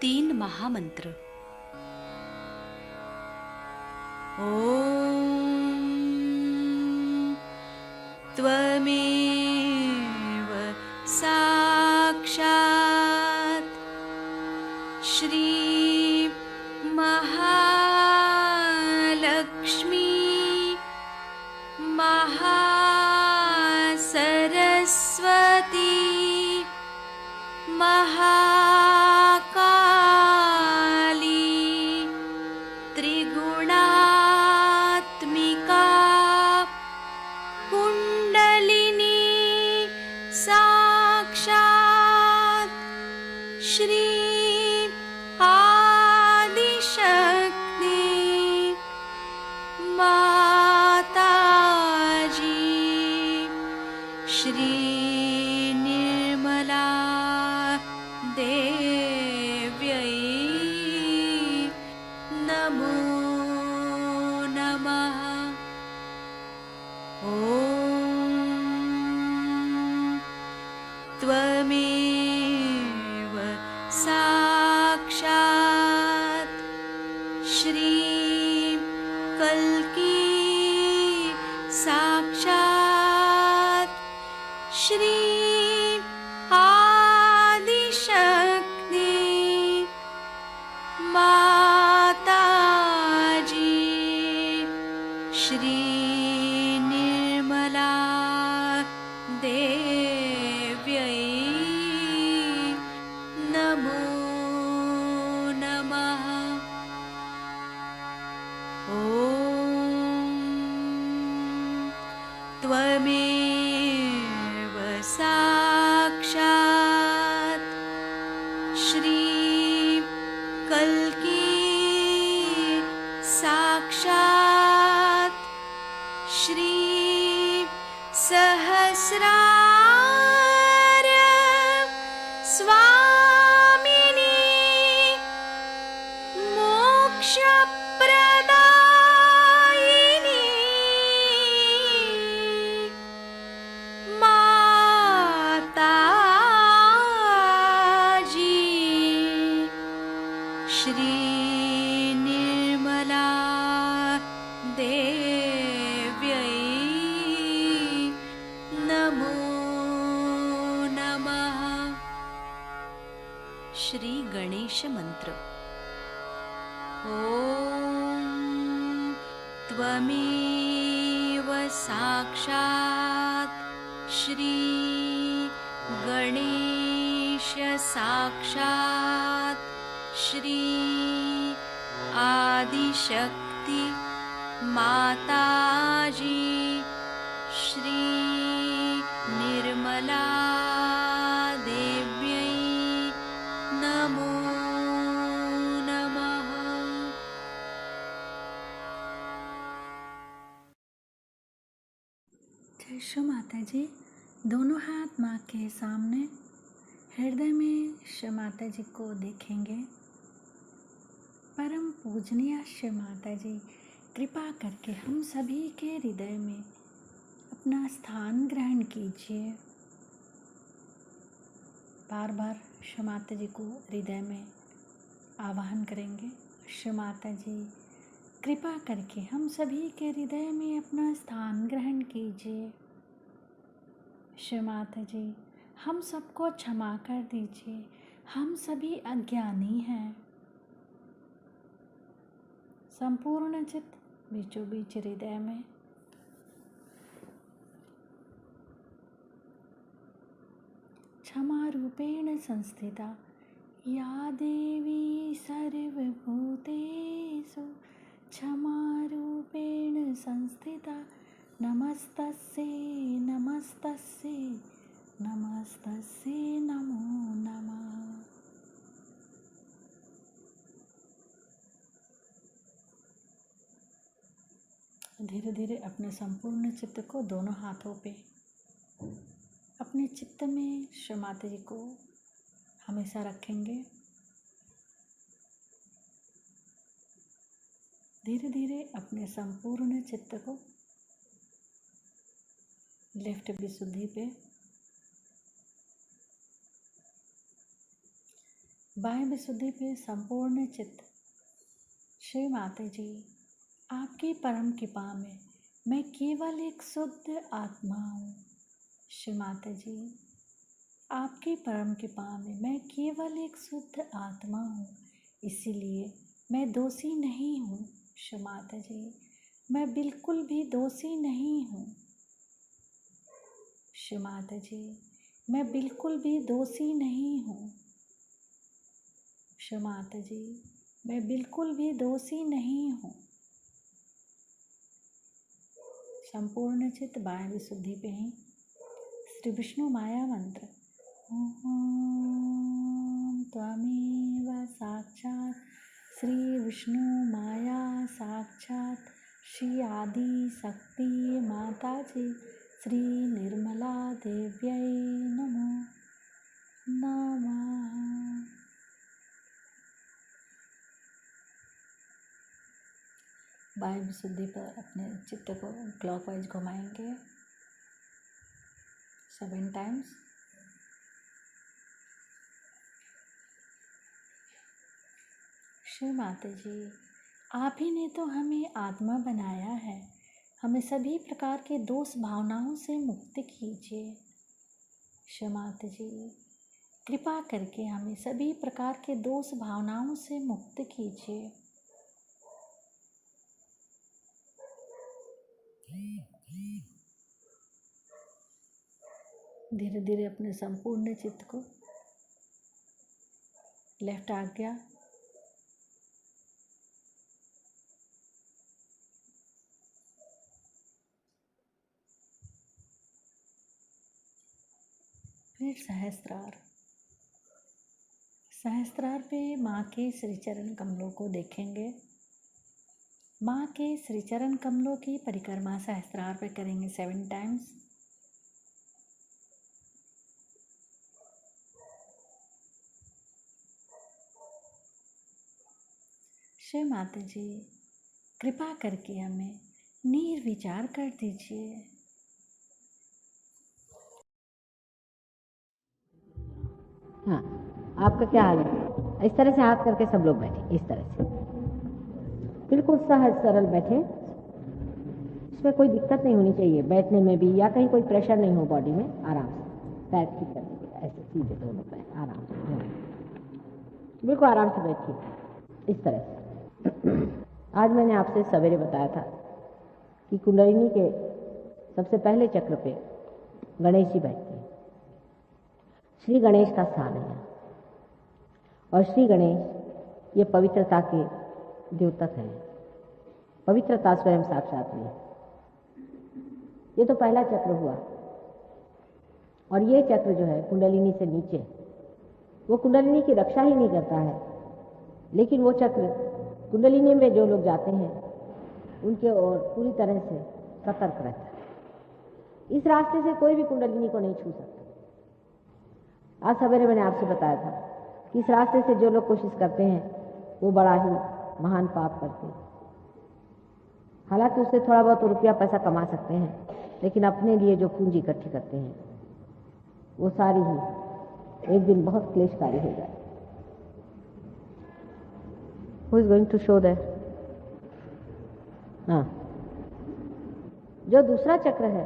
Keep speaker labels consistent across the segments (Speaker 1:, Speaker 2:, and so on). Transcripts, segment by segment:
Speaker 1: 3 महामंत्र। ओम त्वमेव साक्षात् श्री महालक्ष्मी महासरस्वती महाकाली त्रिगुणात्मिका कुंडलिनी साक्षात् श्री आदिशक्ति माताजी श्री निर्मला देव्यै नमो नमः। ॐ त्वमेव साक्षात् श्री कल्की साक्षात् श्री आदिशक्ति माताजी श्री निर्मला देव्यै नमो नमः। ॐ त्वमेव साक्षात् श्री कल्की साक्षात् श्री सहस्रार स्वामिनी मोक्षप्रदायिनी माताजी श्री निर्मला देव्यै नमो नमः। श्री गणेश मंत्र। ओम त्वमेव साक्षात् श्री गणेश साक्षात् श्री आदिशक्ति माताजी श्री निर्मला देव्यै नमो नमः।
Speaker 2: जय श्री माता जी। दोनों हाथ माँ के सामने, हृदय में श्री माता जी को देखेंगे। परम पूजनीय श्री माता जी, कृपा करके हम सभी के हृदय में अपना स्थान ग्रहण कीजिए। बार बार श्री माता जी को हृदय में आवाहन करेंगे। श्री माता जी, कृपा करके हम सभी के हृदय में अपना स्थान ग्रहण कीजिए। श्री माता जी, हम सबको क्षमा कर दीजिए, हम सभी अज्ञानी हैं। संपूर्ण चित्त बीचों बीच हृदय में क्षमा रूपेण संस्थिता या देवी सर्वभूतेषु क्षमा रूपेण संस्थिता नमस्तस्यै नमस्तस्यै नमस्तस्यै नमो नमः। धीरे धीरे अपने संपूर्ण चित्त को दोनों हाथों पे अपने चित्त में श्री माता जी को हमेशा रखेंगे। धीरे धीरे अपने संपूर्ण चित्त को लेफ्ट विशुद्धि पे बाह्य विशुद्धि पे संपूर्ण चित्त। श्री माता जी, आपकी परम कृपा में मैं केवल एक शुद्ध आत्मा हूँ। श्री माता जी, आपकी परम कृपा में मैं केवल एक शुद्ध आत्मा हूँ, इसीलिए मैं दोषी नहीं हूँ। श्री माता जी, मैं बिल्कुल भी दोषी नहीं हूँ। श्री माता जी, मैं बिल्कुल भी दोषी नहीं हूँ। श्री माता जी, मैं बिल्कुल भी दोषी नहीं हूँ। संपूर्ण चित्त बाह्य विशुद्धि पे ही श्री विष्णु माया मंत्र ओम त्वमेव साक्षात् श्री विष्णु माया साक्षात् श्री आदि शक्ति माता जी श्री निर्मला देव्यै नमो नमः। बाह्य विशुद्धि पर अपने चित्त को क्लॉकवाइज घुमाएंगे 7 टाइम्स। श्री माता जी, आप ही ने तो हमें आत्मा बनाया है, हमें सभी प्रकार के दोष भावनाओं से मुक्त कीजिए। श्री माता जी, कृपा करके हमें सभी प्रकार के दोष भावनाओं से मुक्त कीजिए। धीरे धीरे अपने संपूर्ण चित्त को लेफ्ट आज्ञा फिर सहस्त्रार। सहस्त्रार पे माँ के श्री चरण कमलों को देखेंगे। माँ के श्री चरण कमलों की परिक्रमा सहस्त्रार पे करेंगे 7 टाइम्स। श्री माता जी, कृपा करके हमें निर्विचार कर दीजिए।
Speaker 3: हाँ, आपका क्या हाल है? इस तरह से हाथ करके सब लोग बैठे, इस तरह से बिल्कुल सहज सरल बैठे। इसमें कोई दिक्कत नहीं होनी चाहिए बैठने में भी, या कहीं कोई प्रेशर नहीं हो बॉडी में। आराम से पैर ठीक करने के ऐसे सीधे दोनों पैर आराम से, बिल्कुल आराम से बैठिए इस तरह से। आज मैंने आपसे सवेरे बताया था कि कुंडलिनी के सबसे पहले चक्र पे गणेश जी बैठते हैं। श्री गणेश का स्थान है और श्री गणेश ये पवित्रता के द्योतक हैं। पवित्रता स्वयं साक्षात है। ये तो पहला चक्र हुआ। और ये चक्र जो है कुंडलिनी से नीचे, वो कुंडलिनी की रक्षा ही नहीं करता है, लेकिन वो चक्र कुंडलिनी में जो लोग जाते हैं उनके ओर पूरी तरह से सतर्क रहता है। इस रास्ते से कोई भी कुंडलिनी को नहीं छू सकता। आज सवेरे मैंने आपसे बताया था कि इस रास्ते से जो लोग कोशिश करते हैं वो बड़ा ही महान पाप करते हैं। हालांकि उससे थोड़ा बहुत रुपया पैसा कमा सकते हैं, लेकिन अपने लिए जो पूंजी इकट्ठी करते हैं वो सारी ही एक दिन बहुत क्लेशकारी हो जाए। Who is going to show that? हाँ, जो दूसरा चक्र है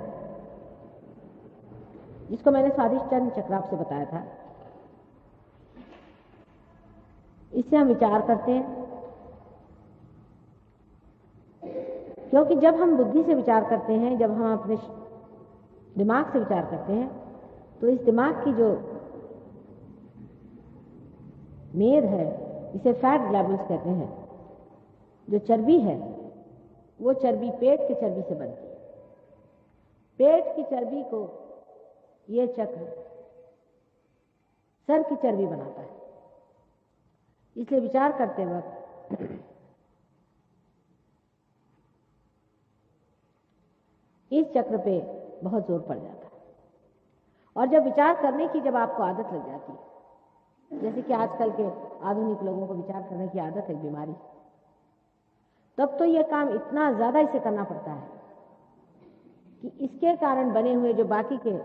Speaker 3: जिसको मैंने स्वादिष्टान चक्र आपसे बताया था, इससे हम विचार करते हैं। क्योंकि जब हम बुद्धि से विचार करते हैं, जब हम अपने दिमाग से विचार करते हैं, तो इस दिमाग की जो मेद है, इसे फैट ग्लैबुल्स कहते हैं, जो चर्बी है वो चर्बी पेट की चर्बी से बनती है। पेट की चर्बी को ये चक्र सर की चर्बी बनाता है। इसलिए विचार करते वक्त इस चक्र पे बहुत जोर पड़ जाता है। और जब विचार करने की जब आपको आदत लग जाती है, जैसे कि आजकल के आधुनिक लोगों को विचार करने की आदत है, बीमारी, तब तो यह काम इतना ज्यादा इसे करना पड़ता है कि इसके कारण बने हुए जो बाकी के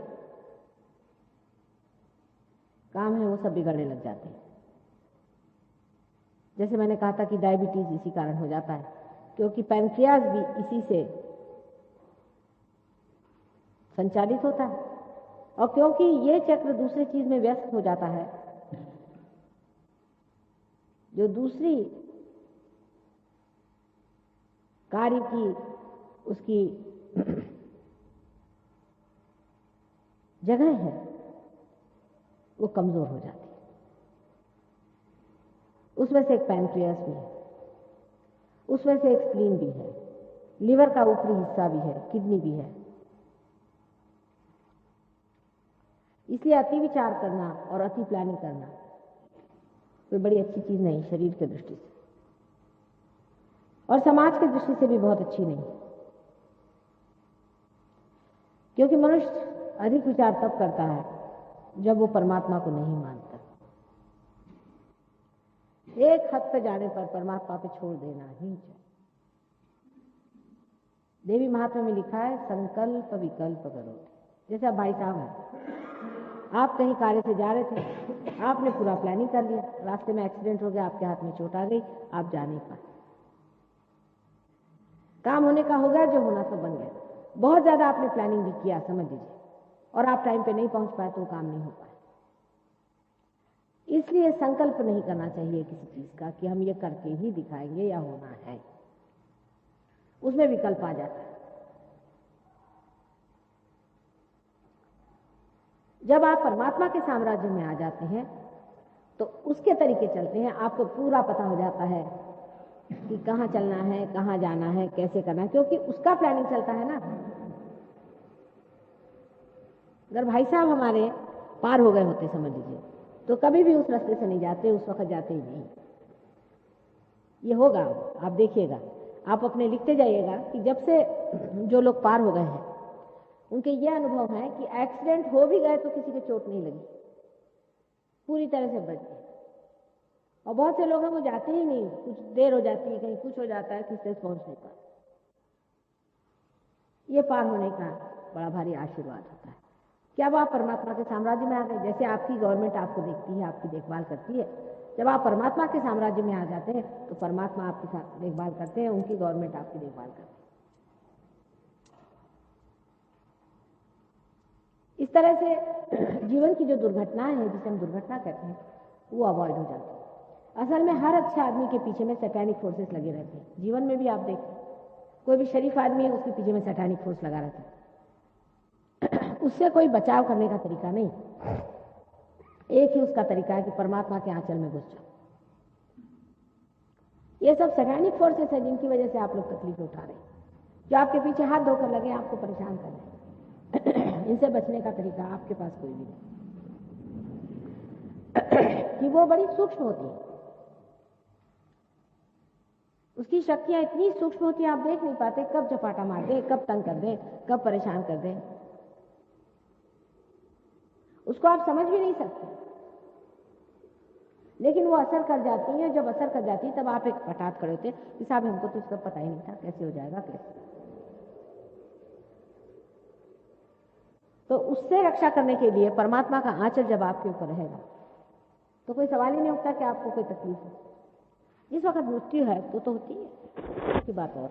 Speaker 3: काम है वो सब बिगड़ने लग जाते हैं। जैसे मैंने कहा था कि डायबिटीज इसी कारण हो जाता है, क्योंकि पैंक्रियाज भी इसी से संचालित होता है। और क्योंकि ये चक्र दूसरी चीज में व्यस्त हो जाता है, जो दूसरी कार्य की उसकी जगह है वो कमजोर हो जाती है। उसमें से एक पैंक्रियास भी है, उसमें से एक स्प्लीन भी है, लीवर का ऊपरी हिस्सा भी है, किडनी भी है। इसलिए अति विचार करना और अति प्लानिंग करना कोई बड़ी अच्छी चीज नहीं शरीर के दृष्टि से, और समाज की दृष्टि से भी बहुत अच्छी नहीं, क्योंकि मनुष्य अधिक विचार तब करता है जब वो परमात्मा को नहीं मानता। एक हद तक जाने पर परमात्मा पे छोड़ देना ही चाहिए। देवी महात्मा में लिखा है संकल्प विकल्प करो। जैसे अब भाई साहब हैं, आप कहीं कार्य से जा रहे थे, आपने पूरा प्लानिंग कर लिया, रास्ते में एक्सीडेंट हो गया, आपके हाथ में चोट आ गई, आप जा नहीं पाए, काम होने का हो गया, जो होना तो बन गया। बहुत ज्यादा आपने प्लानिंग भी किया समझ लीजिए, और आप टाइम पे नहीं पहुंच पाए तो काम नहीं हो पाए। इसलिए संकल्प नहीं करना चाहिए किसी चीज का कि हम ये करके ही दिखाएंगे या होना है, उसमें विकल्प आ जाता है। जब आप परमात्मा के साम्राज्य में आ जाते हैं तो उसके तरीके चलते हैं, आपको पूरा पता हो जाता है कि कहाँ चलना है, कहाँ जाना है, कैसे करना है, क्योंकि उसका प्लानिंग चलता है ना। अगर भाई साहब हमारे पार हो गए होते समझ लीजिए, तो कभी भी उस रास्ते से नहीं जाते, उस वक्त जाते ही नहीं। ये होगा, आप देखिएगा, आप अपने लिखते जाइएगा कि जब से जो लोग पार हो गए हैं उनके ये अनुभव है कि एक्सीडेंट हो भी गए तो किसी को चोट नहीं लगी, पूरी तरह से बच गए। और बहुत से लोग हैं वो जाते ही नहीं, कुछ देर हो जाती है, कहीं कुछ हो जाता है, किसी तक पहुंच नहीं पाते। ये पार होने का बड़ा भारी आशीर्वाद होता है कि अब आप परमात्मा के साम्राज्य में आ गए। जैसे आपकी गवर्नमेंट आपको देखती है, आपकी देखभाल करती है, जब आप परमात्मा के साम्राज्य में आ जाते हैं तो परमात्मा आपकी देखभाल करते हैं, उनकी गवर्नमेंट आपकी देखभाल करती है। इस तरह से जीवन की जो दुर्घटनाएं हैं, जिसे हम दुर्घटना कहते हैं, वो अवॉइड हो जाती है। असल में हर अच्छे आदमी के पीछे में सैटानिक फोर्सेस लगे रहते हैं। जीवन में भी आप देखें, कोई भी शरीफ आदमी है उसके पीछे में सैटानिक फोर्स लगा रहता है। उससे कोई बचाव करने का तरीका नहीं, एक ही उसका तरीका है कि परमात्मा के आंचल में घुस जाओ। ये सब सैटानिक फोर्सेस है जिनकी वजह से आप लोग तकलीफ उठा रहे हैं, जो आपके पीछे हाथ धोकर लगे, आपको परेशान कर रहे हैं। इनसे बचने का तरीका आपके पास कोई भी नहीं, कि वो बड़ी सूक्ष्म होती है, उसकी शक्तियां इतनी सूक्ष्म होती है, आप देख नहीं पाते कब झपाटा मार दे, कब तंग कर दे, कब परेशान कर दे, उसको आप समझ भी नहीं सकते। लेकिन वो असर कर जाती है, जब असर कर जाती है तब आप एक पटात खड़े होते कि साहब हमको तो इसका पता ही नहीं था, कैसे हो जाएगा, कैसे। तो उससे रक्षा करने के लिए परमात्मा का आंचल जब आपके ऊपर रहेगा तो कोई सवाल ही नहीं उठता कि आपको कोई तकलीफ हो। जिस वक्त मृत्यु है तो होती है, उसकी बात और।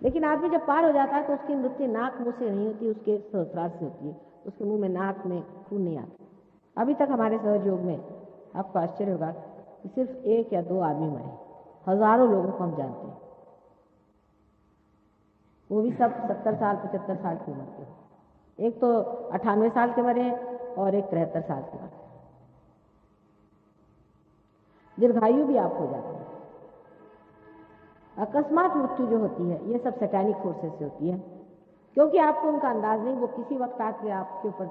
Speaker 3: लेकिन आदमी जब पार हो जाता है तो उसकी मृत्यु नाक मुंह से नहीं होती, उसके सहस्रार से होती है। उसके मुंह में, नाक में खून नहीं आता। अभी तक हमारे सहयोग में आपको आश्चर्य होगा कि सिर्फ 1 या 2 आदमी मरे, हजारों लोगों को हम जानते हैं, वो भी सब 70 साल 75 साल की उम्र के। एक तो 98 साल के मरे और एक 73 साल के मरे। दीर्घायु भी आप हो जाते हैं। अकस्मात मृत्यु जो होती है ये सब सैटानिक फोर्सेस से होती है, क्योंकि आपको उनका अंदाज नहीं, वो किसी वक्त आके आपके ऊपर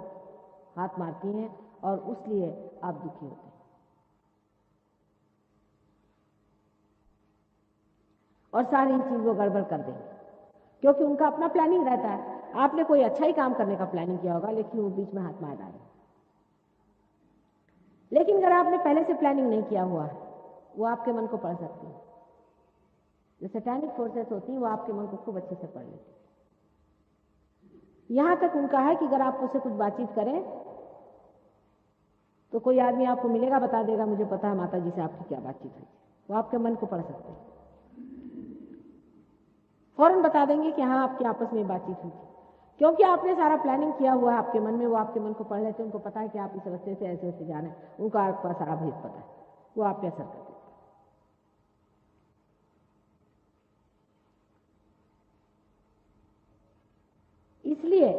Speaker 3: हाथ मारती हैं और उसलिए आप दुखी होते हैं। और सारी चीज वो गड़बड़ कर देंगे, क्योंकि उनका अपना प्लानिंग रहता है। आपने कोई अच्छा ही काम करने का प्लानिंग किया होगा, लेकिन वो बीच में हाथ मार डाले। लेकिन अगर आपने पहले से प्लानिंग नहीं किया हुआ, वो आपके मन को पढ़ सकती है। जो सैटानिक फोर्सेस होती हैं वो आपके मन को खूब अच्छे से पढ़ लेती है। यहां तक उनका है कि अगर आप उससे कुछ बातचीत करें तो कोई आदमी आपको मिलेगा, बता देगा मुझे पता है माता जी से आपकी क्या बातचीत हुई। वो आपके मन को पढ़ सकते हैं, फौरन बता देंगे कि हाँ आपकी आपस में बातचीत हुई थी, क्योंकि आपने सारा प्लानिंग किया हुआ है आपके मन में। वो आपके मन को पढ़ लेते हैं, उनको पता है कि आप इस रास्ते से ऐसे ऐसे जाना है, उनको आपका सारा भेद पता है, वो आप पे असर करते हैं। इसलिए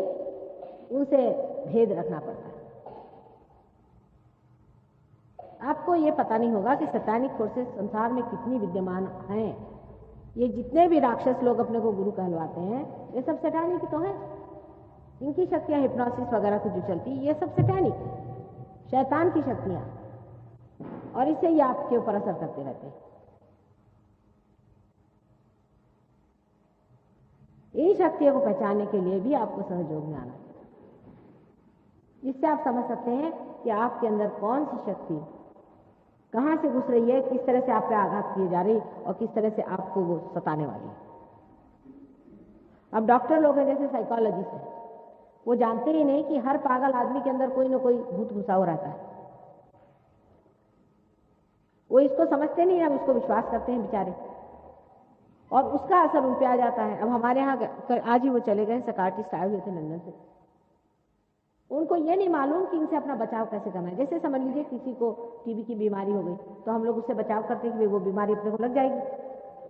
Speaker 3: उनसे भेद रखना पड़ता है। आपको ये पता नहीं होगा कि सैतानिक फोर्सेस संसार में कितनी विद्यमान हैं। ये जितने भी राक्षस लोग अपने को गुरु कहलवाते हैं, ये सब सैतानिक तो है। इनकी शक्तियां हिप्नोसिस वगैरह की जो चलती, ये सब सैतानिक, शैतान की शक्तियां, और इससे ये आपके ऊपर असर करते रहते हैं। इन शक्तियों को पहचानने के लिए भी आपको सहयोग में आना चाहिए, जिससे आप समझ सकते हैं कि आपके अंदर कौन सी शक्ति कहां से घुस रही है, किस तरह से आप पे आघात किए जा रही और किस तरह से आपको वो सताने वाली है। अब डॉक्टर लोग हैं जैसे साइकोलॉजिस्ट हैं, वो जानते ही नहीं कि हर पागल आदमी के अंदर कोई ना कोई भूत घुसा हुआ रहता है। वो इसको समझते नहीं है, उसको विश्वास करते हैं बेचारे, और उसका असर उन पे आ जाता है। अब हमारे यहाँ आज ही वो चले गए साइकियाट्रिस्ट आए हुए थे लंदन से, उनको ये नहीं मालूम कि इनसे अपना बचाव कैसे करना है। जैसे समझ लीजिए किसी को टीबी की बीमारी हो गई, तो हम लोग उससे बचाव करते हैं कि वो बीमारी अपने को लग जाएगी,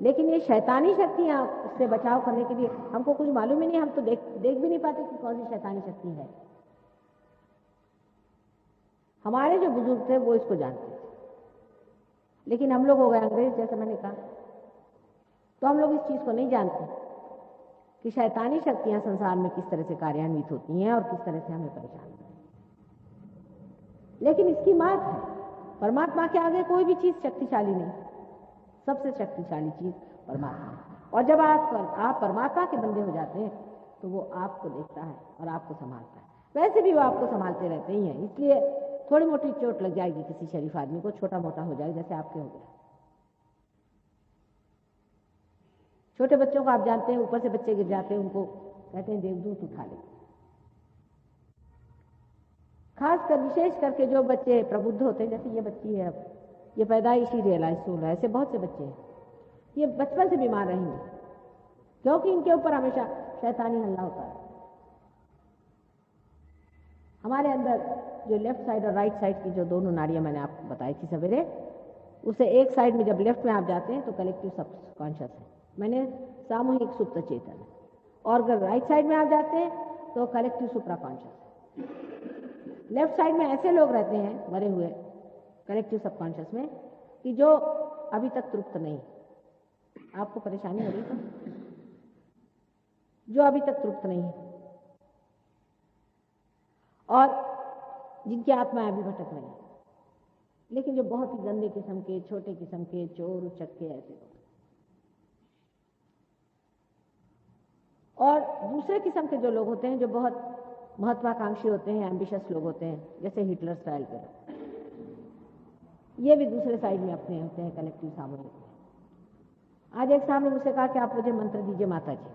Speaker 3: लेकिन ये शैतानी शक्तियां उससे बचाव करने के लिए हमको कुछ मालूम ही नहीं, हम तो देख भी नहीं पाते कि कौन सी शैतानी शक्ति है। हमारे जो बुजुर्ग थे वो इसको जानते थे, लेकिन हम लोग हो गए अंग्रेज, जैसे मैंने कहा, तो हम लोग इस चीज को नहीं जानते कि शैतानी शक्तियां संसार में किस तरह से कार्यान्वित होती हैं और किस तरह से हमें परेशान करती हैं। लेकिन इसकी मात है, परमात्मा के आगे कोई भी चीज शक्तिशाली नहीं, सबसे शक्तिशाली चीज परमात्मा है। और जब आप परमात्मा के बंदे हो जाते हैं तो वो आपको देखता है और आपको संभालता है। वैसे भी वो आपको संभालते रहते ही हैं, इसलिए थोड़ी मोटी चोट लग जाएगी किसी शरीफ आदमी को, छोटा मोटा हो जाएगा, जैसे आपके हो गया। छोटे बच्चों को आप जानते हैं, ऊपर से बच्चे गिर जाते हैं, उनको कहते हैं देवदूत उठा ले। खासकर विशेष करके जो बच्चे प्रबुद्ध होते हैं, जैसे ये बच्ची है, अब ये पैदाइशी रियलाइज हो रहा है, ऐसे बहुत से बच्चे हैं, ये बचपन से बीमार रहेंगे क्योंकि इनके ऊपर हमेशा शैतानी हल्ला होता है। हमारे अंदर जो लेफ्ट साइड और राइट साइड की जो दोनों नाड़ियां मैंने आपको बताई थी सवेरे, उसे एक साइड में जब लेफ्ट में आप जाते हैं तो कलेक्टिव सबकॉन्शियस है, मैंने सामूहिक सुप्त चेतन, और अगर राइट साइड में आप जाते हैं तो कलेक्टिव सुप्रा कॉन्शियस। लेफ्ट साइड में ऐसे लोग रहते हैं मरे हुए कलेक्टिव सबकॉन्शियस में कि जो अभी तक तृप्त नहीं, आपको परेशानी हो रही तो जो अभी तक तृप्त नहीं है, और जिनकी आत्माएं अभी भटक रही है, लेकिन जो बहुत ही गंदे किस्म के, छोटे किस्म के, चोर उचक्के ऐसे लोग। और दूसरे किस्म के जो लोग होते हैं, जो बहुत महत्वाकांक्षी होते हैं, एम्बिशियस लोग होते हैं, जैसे हिटलर स्टाइल के लोग, ये भी दूसरे साइड में अपने होते हैं, कलेक्टिव सामूहिक। आज एक साहब ने मुझसे कहा कि आप मुझे मंत्र दीजिए माता जी।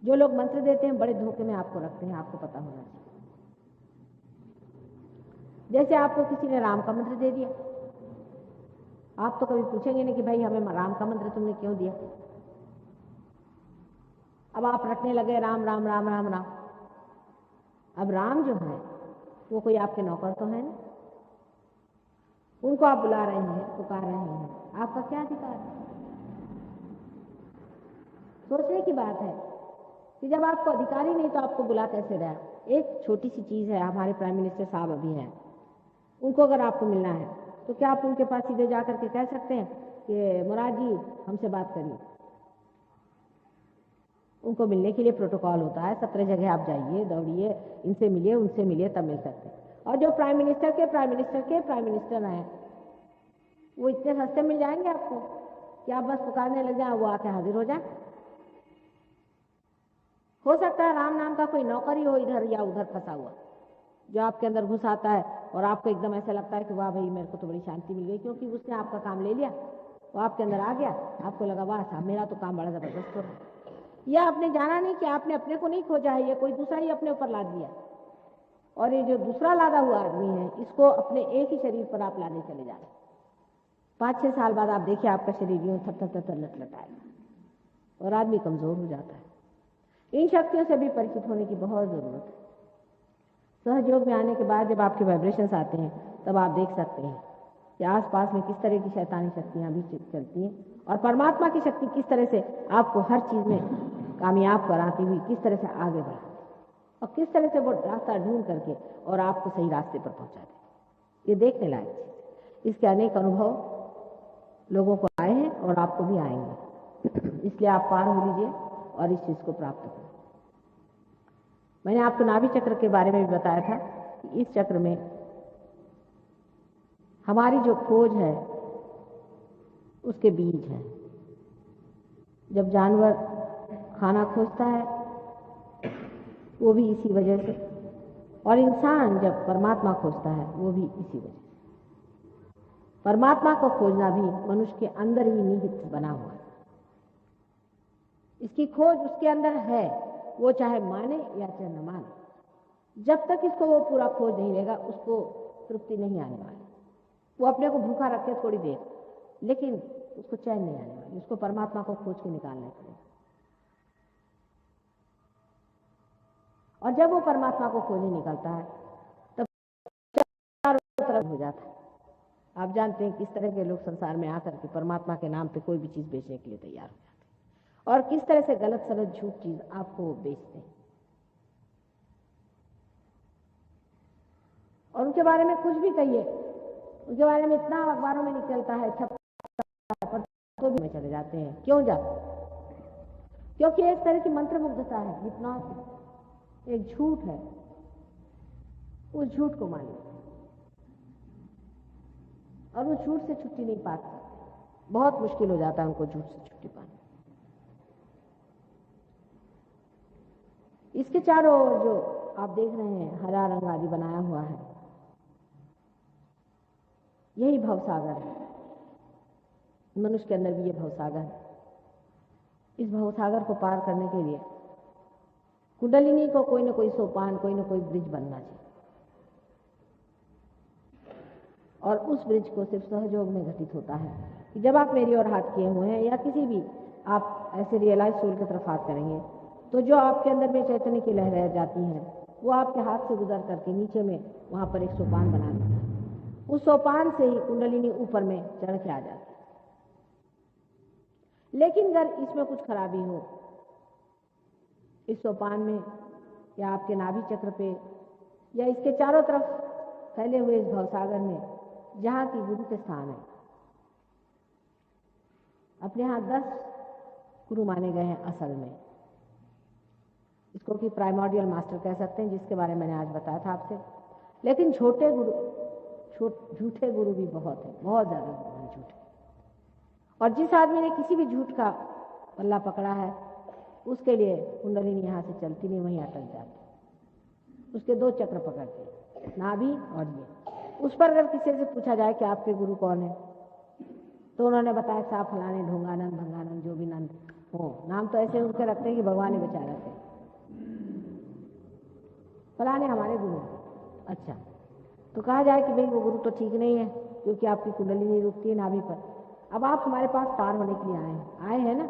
Speaker 3: जो लोग मंत्र देते हैं बड़े धोखे में आपको रखते हैं, आपको पता होना चाहिए। जैसे आपको किसी ने राम का मंत्र दे दिया, आप तो कभी पूछेंगे नहीं कि भाई हमें राम का मंत्र तुमने क्यों दिया। अब आप रटने लगे राम राम राम राम राम। अब राम जो है वो कोई आपके नौकर तो है ना, उनको आप बुला रहे हैं, पुकार रहे हैं, आपका क्या अधिकार है? सोचने की बात है कि जब आपको अधिकार ही नहीं तो आपको बुला कैसे रहा। एक छोटी सी चीज है, हमारे प्राइम मिनिस्टर साहब अभी हैं, उनको अगर आपको मिलना है तो क्या आप उनके पास सीधे जा करके कह सकते हैं कि मुराद जी हमसे बात करिए? उनको मिलने के लिए प्रोटोकॉल होता है, 17 जगह आप जाइए, दौड़िए, इनसे मिलिए, उनसे मिलिए, तब मिल सकते हैं। और जो प्राइम मिनिस्टर हैं वो इतने सस्ते मिल जाएंगे आपको कि आप बस पुकारने लग जाए, वो आके हाजिर हो जाए। हो सकता है राम नाम का कोई नौकर ही हो इधर या उधर फंसा हुआ, जो आपके अंदर घुस आता है और आपको एकदम ऐसा लगता है कि वाह भाई मेरे को तो बड़ी शांति मिल गई, क्योंकि उसने आपका काम ले लिया, वो आपके अंदर आ गया, आपको लगा वाह साहब मेरा तो काम बड़ा जबरदस्त हो रहा है। यह आपने जाना नहीं कि आपने अपने को नहीं खोजा है, ये कोई दूसरा ही अपने ऊपर लाद दिया। और ये जो दूसरा लादा हुआ आदमी है, इसको अपने एक ही शरीर पर आप लाने चले जा रहे हैं। 5-6 साल बाद आप देखिए आपका शरीर यूं थर लटलटाएगा और आदमी कमजोर हो जाता है। इन शक्तियों से भी परिचित होने की बहुत जरूरत है। सहयोग में आने के बाद जब आपके वाइब्रेशंस आते हैं तब आप देख सकते हैं कि आसपास में किस तरह की शैतानी शक्तियां भी चलती हैं और परमात्मा की शक्ति किस तरह से आपको हर चीज में कामयाब कराती हुई किस तरह से आगे बढ़ाती और किस तरह से वो रास्ता ढूंढ करके और आपको सही रास्ते पर पहुंचा देती। ये देखने लायक चीज। इसके अनेक अनुभव लोगों को आए हैं और आपको भी आएंगे, इसलिए आप पार हो लीजिए और इस चीज को प्राप्त करें। मैंने आपको नाभि चक्र के बारे में भी बताया था कि इस चक्र में हमारी जो खोज है उसके बीज है। जब जानवर खाना खोजता है वो भी इसी वजह से, और इंसान जब परमात्मा खोजता है वो भी इसी वजह से। परमात्मा को खोजना भी मनुष्य के अंदर ही निहित बना हुआ है। इसकी खोज उसके अंदर है, वो चाहे माने या चाहे न माने। जब तक इसको वो पूरा खोज नहीं लेगा उसको तृप्ति नहीं आने वाली। वो अपने को भूखा रखे थोड़ी देर, लेकिन उसको चैन नहीं आने वाली। उसको परमात्मा को खोज के निकालना पड़ेगा। और जब वो परमात्मा को खोजने निकलता है तब चारों तरफ हो जाता है। आप जानते हैं किस तरह के लोग संसार में आकर के परमात्मा के नाम पे कोई भी चीज बेचने के लिए तैयार हो जाते हैं और किस तरह से गलत सलत झूठ चीज आपको बेचते हैं और उनके बारे में कुछ भी कहिए, उनके बारे में इतना अखबारों में निकलता है, छपता है, तो भी में चले जाते हैं। क्यों जाते? क्योंकि एक तरह की मंत्रमुग्धता है, इतना एक झूठ है, उस झूठ को मानिए और उस झूठ से छुट्टी नहीं पा सकते। बहुत मुश्किल हो जाता है उनको झूठ से छुट्टी पाना। इसके चारों ओर जो आप देख रहे हैं हरा रंग आदि बनाया हुआ है, यही भवसागर है। मनुष्य के अंदर भी ये भवसागर है। इस भवसागर को पार करने के लिए कुंडलिनी को कोई न कोई सोपान, कोई न कोई ब्रिज बनना चाहिए और उस ब्रिज को सिर्फ सहयोग में घटित होता है कि जब आप मेरी ओर हाथ किए हुए हैं या किसी भी आप ऐसे रियलाइज सोल की तरफ हाथ करेंगे तो जो आपके अंदर में चैतन्य की लहरें जाती हैं वो आपके हाथ से गुजर करके नीचे में वहां पर एक सोपान बना देता है। उस सोपान से ही कुंडलिनी ऊपर में चढ़ के आ जाती है। लेकिन अगर इसमें कुछ खराबी हो, इस सोपान में या आपके नाभि चक्र पे या इसके चारों तरफ फैले हुए इस भवसागर में जहां की गुरु के स्थान है, अपने यहाँ 10 गुरु माने गए हैं असल में। इसको कि प्राइमोर्डियल मास्टर कह सकते हैं, जिसके बारे में मैंने आज बताया था आपसे। लेकिन झूठे गुरु भी बहुत है, बहुत ज्यादा गुरु हैं झूठे। और जिस आदमी ने किसी भी झूठ का पल्ला पकड़ा है उसके लिए कुंडलिनी यहाँ से चलती नहीं, वहीं अटक जाती। उसके 2 चक्र पकड़ते, नाभि और ये। उस पर अगर किसी से पूछा जाए कि आपके गुरु कौन है तो उन्होंने बताया साहब फलाने ढोंगानंद भंगानंद जो भी नंद हो, नाम तो ऐसे उनके रखते हैं कि भगवान ही बेचारा थे, फलाने हमारे गुरु। अच्छा, तो कहा जाए कि भाई वो गुरु तो ठीक नहीं है क्योंकि आपकी कुंडलिनी रुकती है नाभि पर। अब आप हमारे पास पार होने के लिए आए हैं ना,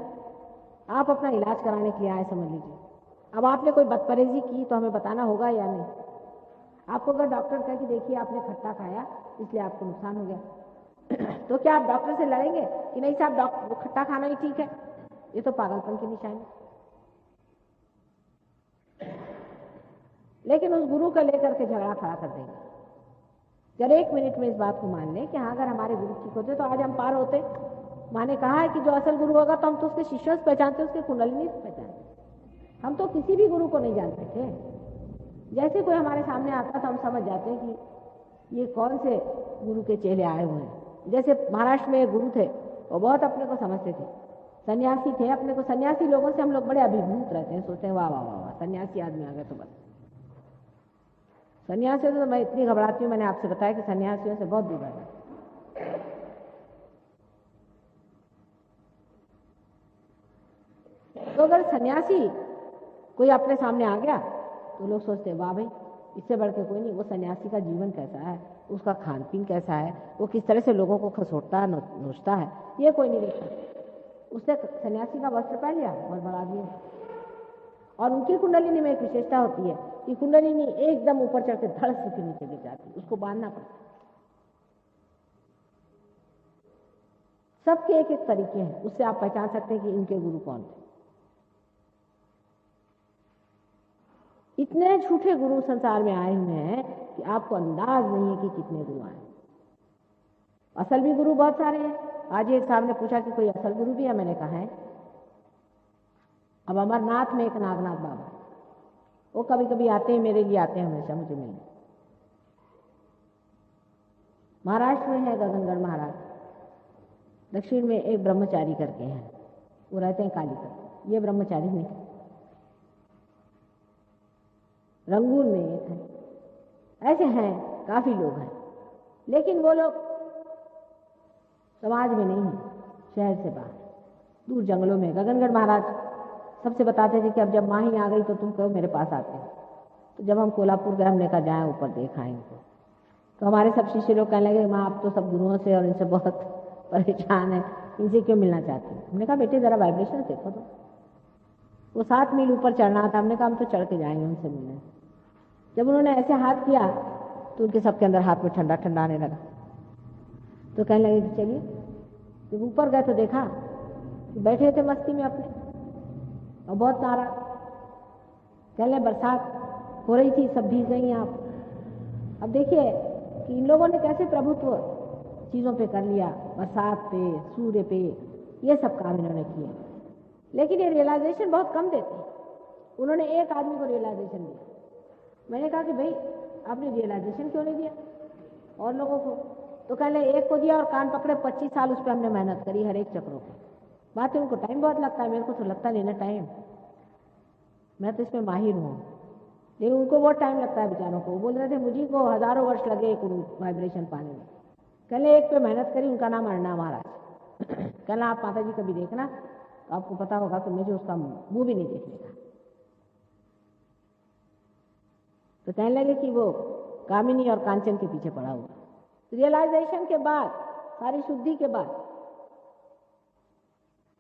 Speaker 3: आप अपना इलाज कराने के लिए आए समझ लीजिए। अब आपने कोई बदपरहेजी की तो हमें बताना होगा या नहीं। आपको अगर डॉक्टर कहे कि देखिए आपने खट्टा खाया इसलिए आपको नुकसान हो गया तो क्या आप डॉक्टर से लड़ेंगे कि नहीं साहब डॉक्टर खट्टा खाना ही ठीक है? ये तो पागलपन की निशानी। लेकिन उस गुरु को लेकर के झगड़ा खड़ा कर देंगे। जब 1 मिनट में इस बात को मान लें कि हाँ अगर हमारे गुरु ठीक होते तो आज हम पार होते। माँ ने कहा है कि जो असल गुरु होगा तो हम तो उसके शिष्यों से पहचानते, उसके कुंडलिनी से पहचानते। हम तो किसी भी गुरु को नहीं जानते थे। जैसे कोई हमारे सामने आता था हम समझ जाते हैं कि ये कौन से गुरु के चेले आए हुए हैं। जैसे महाराष्ट्र में एक गुरु थे, वो बहुत अपने को समझते थे, सन्यासी थे। अपने को सन्यासी लोगों से हम लोग बड़े अभिभूत रहते हैं, सोचते हैं वाह वाह वाह वाह सन्यासी आदमी आ गए। तो बस सन्यासियों से तो मैं इतनी घबराती हूँ, मैंने आपसे बताया कि सन्यासियों से बहुत दूर रहना। तो अगर सन्यासी कोई अपने सामने आ गया तो लोग सोचते हैं वाह भाई इससे बढ़ के कोई नहीं। वो सन्यासी का जीवन कैसा है, उसका खान पीन कैसा है, वो किस तरह से लोगों को खसोटता है, नोचता है, ये कोई नहीं देखता। उसने सन्यासी का वस्त्र पहन लिया और बढ़ा दिया। और उनकी कुंडलिनी में एक विशेषता होती है कि कुंडलिनी एकदम ऊपर चढ़ के धड़ से फिर नीचे गिर जाती है, उसको बांधना पड़ता है। सबके एक एक तरीके हैं, उससे आप पहचान सकते हैं कि इनके गुरु कौन थे। इतने झूठे गुरु संसार में आए हुए हैं कि आपको अंदाज नहीं है कि कितने गुरु आए। असल भी गुरु बहुत सारे हैं। आज एक साहब ने पूछा कि कोई असल गुरु भी है, मैंने कहा है। अब अमरनाथ में एक नागनाथ बाबा, वो कभी कभी आते हैं, मेरे लिए आते हैं हमेशा मुझे मिलने। महाराष्ट्र में है गगनगढ़ महाराज, दक्षिण में एक ब्रह्मचारी करके हैं, वो रहते हैं कालीकट। ये ब्रह्मचारी नहीं, रंगून में एक है। ऐसे हैं, काफी लोग हैं, लेकिन वो लोग समाज में नहीं है, शहर से बाहर दूर जंगलों में। गगनगढ़ महाराज सबसे बताते थे कि अब जब माँ ही आ गई तो तुम कहो मेरे पास आते हैं। तो जब हम कोल्हापुर गए, हमने कहा जाए ऊपर देखा इनको, तो हमारे सब शिष्य लोग कहने लगे माँ आप तो सब गुरुओं से और इनसे बहुत परेशान है, इनसे क्यों मिलना चाहती है। हमने कहा बेटे जरा वाइब्रेशन देखो तो। वो 7 मील ऊपर चढ़ना था, हमने कहा हम तो चढ़ के जाएंगे उनसे मिलने। जब उन्होंने ऐसे हाथ किया तो उनके सबके अंदर हाथ में ठंडा ठंडा आने लगा। तो कहने लगे कि चलिए। जब ऊपर गए तो देखा कि बैठे थे मस्ती में अपने और बहुत नाराज। कहने बरसात हो रही थी, सब भीग गई आप। अब देखिए कि इन लोगों ने कैसे प्रभुत्व चीज़ों पे कर लिया, बरसात पे, सूर्य पे, ये सब काम इन्होंने किए। लेकिन ये रियलाइजेशन बहुत कम देते हैं। उन्होंने एक आदमी को रियलाइजेशन दिया। मैंने कहा कि भाई आपने रियलाइजेशन क्यों नहीं दिया और लोगों को? तो कहले एक को दिया और कान पकड़े, 25 साल उस पर हमने मेहनत करी हर एक चक्रों पे। बात है उनको टाइम बहुत लगता है, मेरे को तो लगता नहीं ना टाइम, मैं तो इसमें माहिर हूँ, लेकिन उनको बहुत टाइम लगता है बेचारों को। वो बोल रहे थे मुझे को हजारों वर्ष लगे एक वाइब्रेशन पाने में। कहले एक पे मेहनत करी, उनका नाम अर्णा महाराज। कहना आप माता जी कभी देखना तो आपको पता होगा कि मुझे उसका मुंह भी नहीं देखने का। तो कहने लगे कि वो कामिनी और कांचन के पीछे पड़ा हुआ। रियलाइजेशन के बाद, सारी शुद्धि के बाद,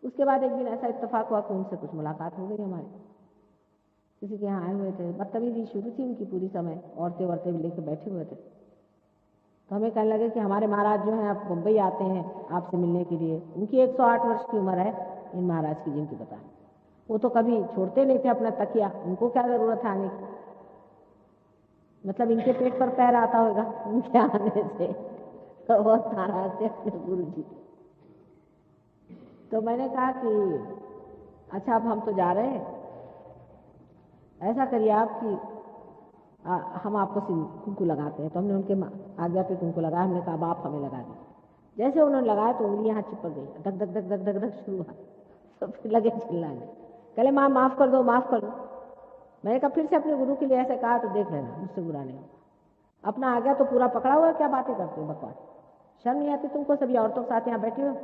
Speaker 3: उसके बाद एक दिन ऐसा इत्तेफाक हुआ कि उनसे कुछ मुलाकात हो गई हमारी। किसी के यहाँ आए हुए थे, बदतमीजी शुरू थी उनकी पूरी समय, औरतें औरतें भी लेके बैठे हुए थे। तो हमें कहने लगे कि हमारे महाराज जो हैं आप मुंबई आते हैं आपसे मिलने के लिए। उनकी 108 वर्ष की उम्र है इन महाराज की, जिनकी बता। वो तो कभी छोड़ते नहीं थे अपना तकिया, उनको क्या जरूरत है आने की। मतलब इनके पेट पर पैर आता होगा उनके आने से, तो बहुत नाराज थे अपने गुरु जी। तो मैंने कहा कि अच्छा अब हम तो जा रहे हैं, ऐसा करिए आप कि हम आपको कुंकू लगाते हैं। तो हमने उनके आज्ञा पे कुंकू लगाया। हमने कहा अब आप हमें लगा दें। जैसे उन्होंने लगाया तो उंगली यहाँ चिपक गई, धक धक धक धक धक धक शुरू हुआ। तो फिर लगे चिल्लाने, कहले माँ माफ कर दो, माफ कर दो। मैंने कहा फिर से अपने गुरु के लिए ऐसे कहा तो देख लेना, मुझसे बुरा नहीं होगा। अपना आज्ञा तो पूरा पकड़ा हुआ है, क्या बातें करते हो बकवास, शर्म नहीं आती तुमको? सभी औरतों के साथ यहाँ बैठी हो,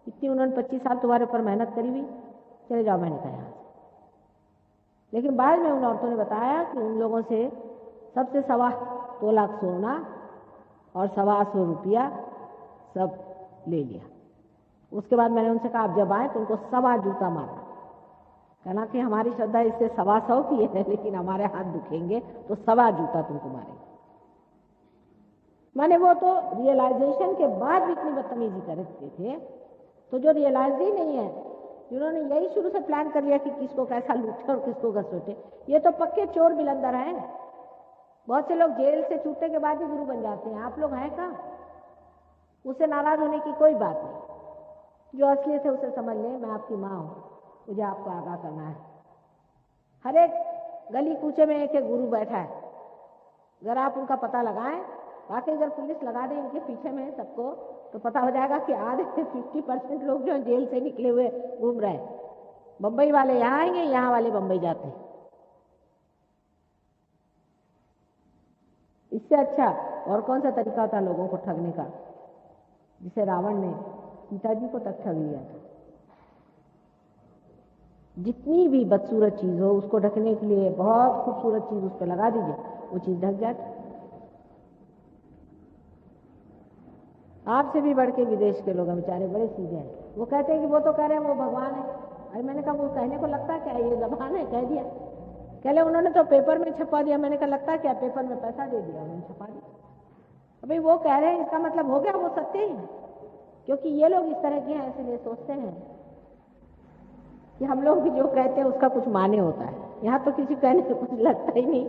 Speaker 3: इतनी उन्होंने 25 साल तुम्हारे ऊपर मेहनत करी हुई, चले जाओ। मैंने कहा यहाँ से। लेकिन बाद में उन औरतों ने बताया कि उन लोगों से सबसे 2.25 लाख सोना और 125 रुपया सब ले लिया। उसके बाद मैंने उनसे कहा आप जब आए तो उनको 1.25 जूता मारना। कहना कि हमारी श्रद्धा इससे 125 की है, लेकिन हमारे हाथ दुखेंगे तो 1.25 जूता तुमको मारेंगे। माने वो तो रियलाइजेशन के बाद भी इतनी बदतमीजी करते थे। तो जो रियलाइज ही नहीं है, जिन्होंने यही शुरू से प्लान कर लिया कि किसको कैसा लूटे और किसको घसोटे, ये तो पक्के चोर बिलंदर हैं। बहुत से लोग जेल से छूटने के बाद ही गुरु बन जाते हैं। आप लोग हैं कहाँ? उससे नाराज होने की कोई बात नहीं। जो असलियत है उसे समझ लें। मैं आपकी माँ हूँ, मुझे आपको आगाह करना है। हर एक गली कूचे में एक एक गुरु बैठा है, अगर आप उनका पता लगाएं, बाकी अगर पुलिस लगा दे इनके पीछे में सबको, तो पता हो जाएगा कि आधे 50% लोग जो जेल से निकले हुए घूम रहे हैं। बम्बई वाले यहाँ आएंगे, यहाँ वाले बम्बई जाते हैं। इससे अच्छा और कौन सा तरीका होता है लोगों को ठगने का, जिसे रावण ने सीता जी को तक ठग लिया था। जितनी भी बदसूरत चीज हो उसको ढकने के लिए बहुत खूबसूरत चीज उस पर लगा दीजिए, वो चीज ढक जाती। आपसे भी बढ़ के विदेश के लोग हैं बेचारे, बड़े सीधे हैं। वो कहते हैं कि वो तो कह रहे हैं वो भगवान है। अरे मैंने कहा वो कहने को लगता क्या है, ये जबान है, कह दिया। कहले उन्होंने तो पेपर में छपवा दिया। मैंने कहा लगता क्या, पेपर में पैसा दे दिया, उन्होंने छपा दिया। भाई वो कह रहे हैं इसका मतलब हो गया वो सत्य ही, क्योंकि ये लोग इस तरह के हैं, इसलिए सोचते हैं कि हम लोग भी जो कहते हैं उसका कुछ माने होता है। यहाँ तो किसी कहने से कुछ लगता ही नहीं।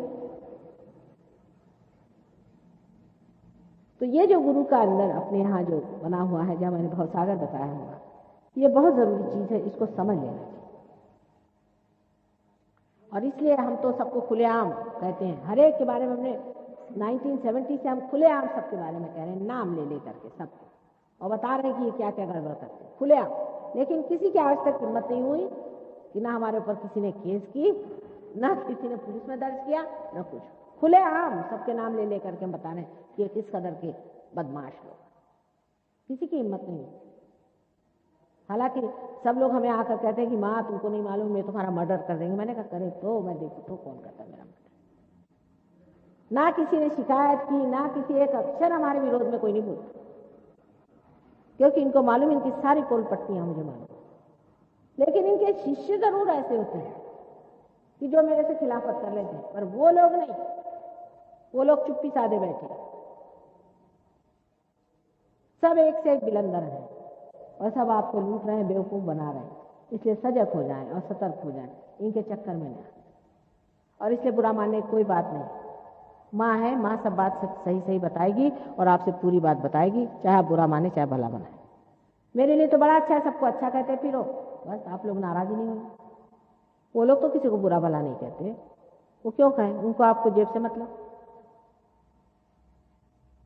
Speaker 3: तो ये जो गुरु का अंदर अपने यहाँ जो बना हुआ है, जहाँ मैंने भवसागर बताया होगा, ये बहुत जरूरी चीज है, इसको समझ लेना चाहिए। और इसलिए हम तो सबको खुलेआम कहते हैं, हर एक के बारे में हमने 1970 से हम खुलेआम सबके बारे में कह रहे हैं, नाम ले करके सबको, और बता रहे हैं कि ये क्या क्या गड़बड़ करते हैं खुलेआम। लेकिन किसी की आज तक हिम्मत नहीं हुई कि ना हमारे ऊपर किसी ने केस की, ना किसी ने पुलिस में दर्ज किया, ना कुछ। खुलेआम सबके नाम ले करके हम बता रहे हैं कि ये किस कदर के बदमाश लोग, किसी की हिम्मत नहीं। हालांकि सब लोग हमें आकर कहते हैं कि माँ तुमको नहीं मालूम मैं तुम्हारा मर्डर कर देंगे। मैंने कहा करे तो मैं देखू तो कौन करता मेरा मर्डर। ना किसी ने शिकायत की, ना किसी एक अक्षर हमारे विरोध में कोई नहीं बोलता, क्योंकि इनको मालूम, इनकी सारी पोल पट्टियां मुझे मालूम। लेकिन इनके शिष्य जरूर ऐसे होते हैं कि जो मेरे से खिलाफत कर लेते हैं, पर वो लोग नहीं, वो लोग चुप्पी साधे बैठे। सब एक से एक बिलंदर है और सब आपको लूट रहे हैं, बेवकूफ बना रहे हैं। इसलिए सजग हो जाएं और सतर्क हो जाएं, इनके चक्कर में ना। और इसलिए बुरा मानने की कोई बात नहीं। माँ है, माँ सब बात सही सही बताएगी और आपसे पूरी बात बताएगी, चाहे आप बुरा माने चाहे भला बनाए। मेरे लिए तो बड़ा अच्छा है, सबको अच्छा कहते फिरो, बस आप लोग नाराज ही नहीं होंगे। वो लोग तो किसी को बुरा भला नहीं कहते, वो क्यों कहें, उनको आपको जेब से मतलब,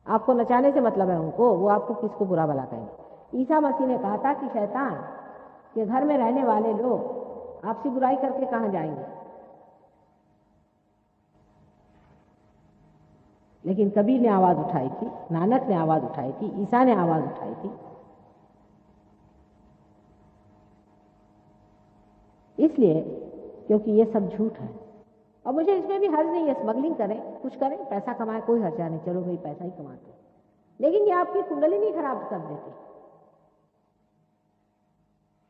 Speaker 3: आपको नचाने से मतलब है उनको, वो आपको किसको बुरा भला कहेंगे। ईसा मसीह ने कहा था कि शैतान के घर में रहने वाले लोग आपसी बुराई करके कहां जाएंगे। लेकिन कबीर ने आवाज उठाई थी, नानक ने आवाज उठाई थी, ईसा ने आवाज उठाई थी। इसलिए क्योंकि ये सब झूठ है। और मुझे इसमें भी हर्ज नहीं है, स्मगलिंग करें, कुछ करें, पैसा कमाएं, कोई हर्जा नहीं, चलो भाई पैसा ही कमाते। लेकिन ये आपकी कुंडली नहीं खराब कर देती।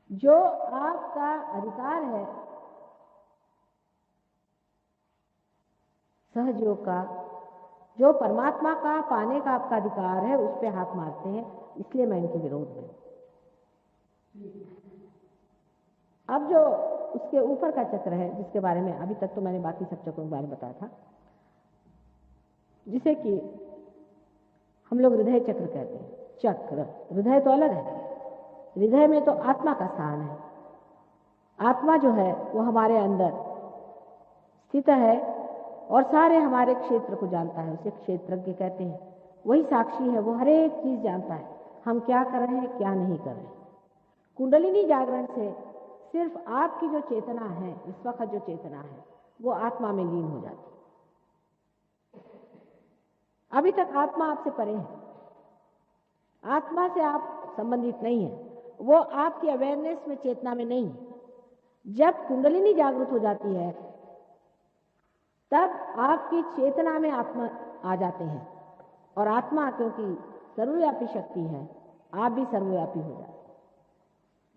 Speaker 3: जो आपका अधिकार है सहयोग का, जो परमात्मा का पाने का आपका अधिकार है, उस पर हाथ मारते हैं। इसलिए मैं इनके विरोध में। अब जो उसके ऊपर का चक्र है, जिसके बारे में अभी तक तो मैंने बाकी सब चक्रों के बारे में बताया था, जिसे कि हम लोग हृदय चक्र कहते हैं। चक्र, हृदय तो अलग है। हृदय में तो आत्मा का स्थान है। आत्मा जो है वो हमारे अंदर स्थित है और सारे हमारे क्षेत्र को जानता है, उसे क्षेत्रज्ञ कहते हैं। वही साक्षी है, वो हर एक चीज जानता है, हम क्या कर रहे हैं क्या नहीं कर रहे। कुंडलिनी जागरण से सिर्फ आपकी जो चेतना है, इस वक्त जो चेतना है, वो आत्मा में लीन हो जाती है। अभी तक आत्मा आपसे परे है, आत्मा से आप संबंधित नहीं है, वो आपकी अवेयरनेस में, चेतना में नहीं है। जब कुंडलिनी जागृत हो जाती है तब आपकी चेतना में आत्मा आ जाते हैं, और आत्मा क्योंकि सर्वव्यापी शक्ति है, आप भी सर्वव्यापी हो जाते हैं।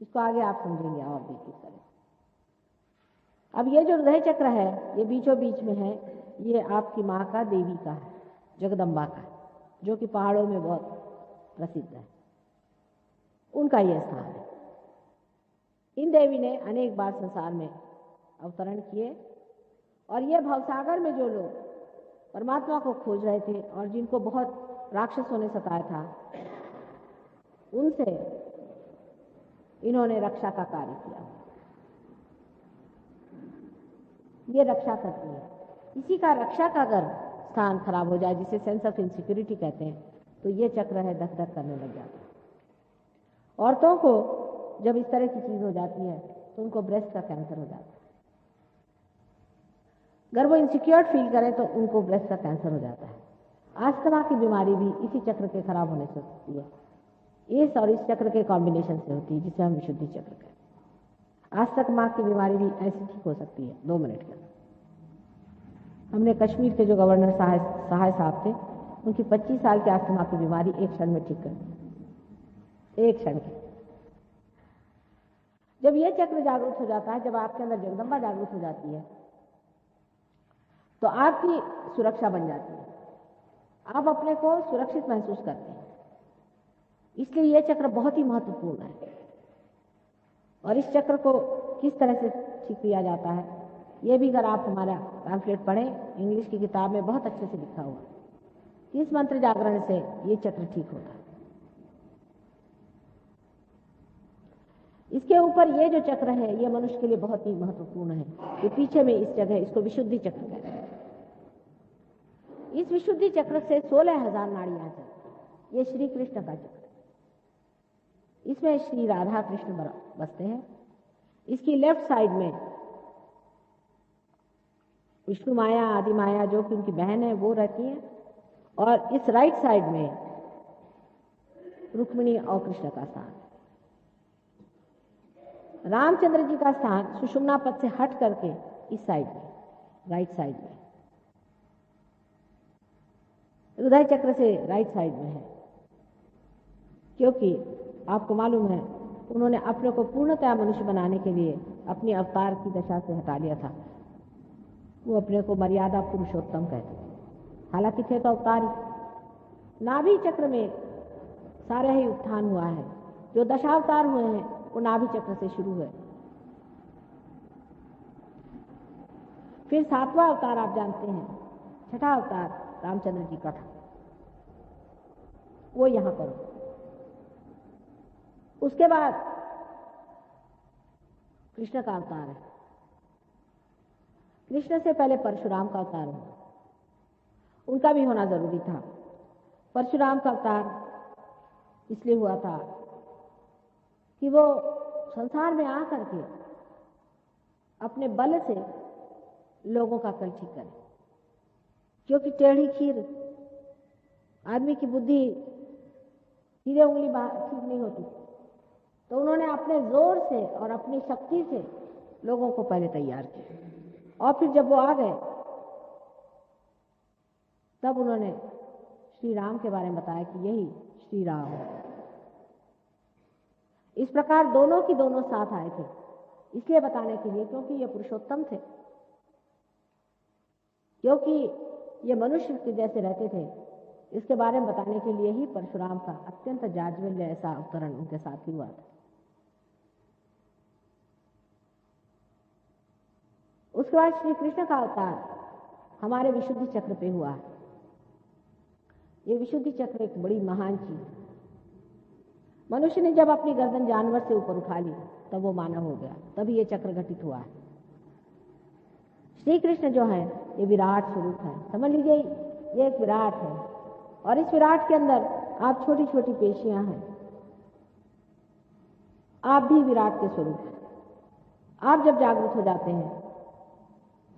Speaker 3: इसको आगे आप समझेंगे और भी किस तरह। अब ये जो हृदय चक्र है, ये बीचों बीच में है, ये आपकी माँ का, देवी का है, जगदम्बा का है, जो कि पहाड़ों में बहुत प्रसिद्ध है, उनका यह स्थान है। इन देवी ने अनेक बार संसार में अवतरण किए, और ये भवसागर में जो लोग परमात्मा को खोज रहे थे और जिनको बहुत राक्षसों ने सताया था, उनसे इन्होंने रक्षा का कार्य किया। ये रक्षा करती है। इसी का रक्षा का अगर स्थान खराब हो जाए, जिसे सेंस ऑफ इनसिक्योरिटी कहते हैं, तो ये चक्र है धक धक करने लग जाता है। औरतों को जब इस तरह की चीज हो जाती है तो उनको ब्रेस्ट का कैंसर हो जाता है। अगर वो इनसिक्योर फील करें तो उनको ब्रेस्ट का कैंसर हो जाता है। अस्थमा की बीमारी भी इसी चक्र के खराब होने से होती है। इस और इस चक्र के कॉम्बिनेशन से होती है, जिसे हम विशुद्धि चक्र कहते हैं। अस्थमा की बीमारी भी ऐसी ठीक हो सकती है 2 मिनट के अंदर। हमने कश्मीर के जो गवर्नर सहाय साहब थे, उनकी 25 साल की अस्थमा की बीमारी एक क्षण में ठीक कर दी। एक क्षण के। जब ये चक्र जागृत हो जाता है, जब आपके अंदर जगदम्बा जागृत हो जाती है, तो आपकी सुरक्षा बन जाती है, आप अपने को सुरक्षित महसूस करते हैं। इसलिए ये चक्र बहुत ही महत्वपूर्ण है। और इस चक्र को किस तरह से ठीक किया जाता है, ये भी अगर आप हमारा पैम्फलेट पढ़ें, इंग्लिश की किताब में बहुत अच्छे से लिखा हुआ, इस मंत्र जागरण से ये चक्र ठीक होता है। इसके ऊपर ये जो चक्र है, ये मनुष्य के लिए बहुत ही महत्वपूर्ण है। ये पीछे में इस जगह, इसको विशुद्धि चक्र कहते हैं। इस विशुद्धि चक्र से 16,000 नाड़ियां चलती। ये श्री कृष्ण का चक्र, इसमें श्री राधा कृष्ण बसते हैं। इसकी लेफ्ट साइड में विष्णु माया, आदि माया, जो कि उनकी बहन है, वो रहती है। और इस राइट साइड में रुक्मिणी और कृष्ण का स्थान। रामचंद्र जी का स्थान सुषुम्ना पद से हट करके इस साइड में, राइट साइड में, हृदय चक्र से राइट साइड में है। क्योंकि आपको मालूम है, उन्होंने अपने को पूर्णतया मनुष्य बनाने के लिए अपनी अवतार की दशा से हटा लिया था। वो अपने को मर्यादा पुरुषोत्तम कहते थे, हालांकि थे तो अवतार ही। नाभि चक्र में सारे ही उत्थान हुआ है। जो दशावतार हुए हैं वो नाभि चक्र से शुरू हुए। फिर 7वां अवतार आप जानते हैं, छठा अवतार रामचंद्र जी का था, वो यहां पर। उसके बाद कृष्ण का अवतार है। कृष्ण से पहले परशुराम का अवतार हुआ, उनका भी होना जरूरी था। परशुराम का अवतार इसलिए हुआ था कि वो संसार में आकर के अपने बल से लोगों का कल ठीक करें। क्योंकि टेढ़ी खीर, आदमी की बुद्धि सीधे उंगली ठीक नहीं होती, तो उन्होंने अपने जोर से और अपनी शक्ति से लोगों को पहले तैयार किया। और फिर जब वो आ गए, तब उन्होंने श्री राम के बारे में बताया कि यही श्री राम है। इस प्रकार दोनों की दोनों साथ आए थे, इसलिए बताने के लिए क्योंकि ये पुरुषोत्तम थे, क्योंकि ये मनुष्य के जैसे रहते थे। इसके बारे में बताने के लिए ही परशुराम का अत्यंत जाज्वल्य ऐसा अवतरण उनके साथ ही हुआ था। उसके बाद श्री कृष्ण का अवतार हमारे विशुद्धि चक्र पे हुआ है। ये विशुद्धि चक्र एक बड़ी महान चीज है। मनुष्य ने जब अपनी गर्दन जानवर से ऊपर उठा ली, तब वो मानव हो गया, तभी ये चक्र घटित हुआ है। श्री कृष्ण जो है, ये विराट स्वरूप है। समझ लीजिए, ये एक विराट है, और इस विराट के अंदर आप छोटी छोटी पेशियां हैं। आप भी विराट के स्वरूप हैं। आप जब जागृत हो जाते हैं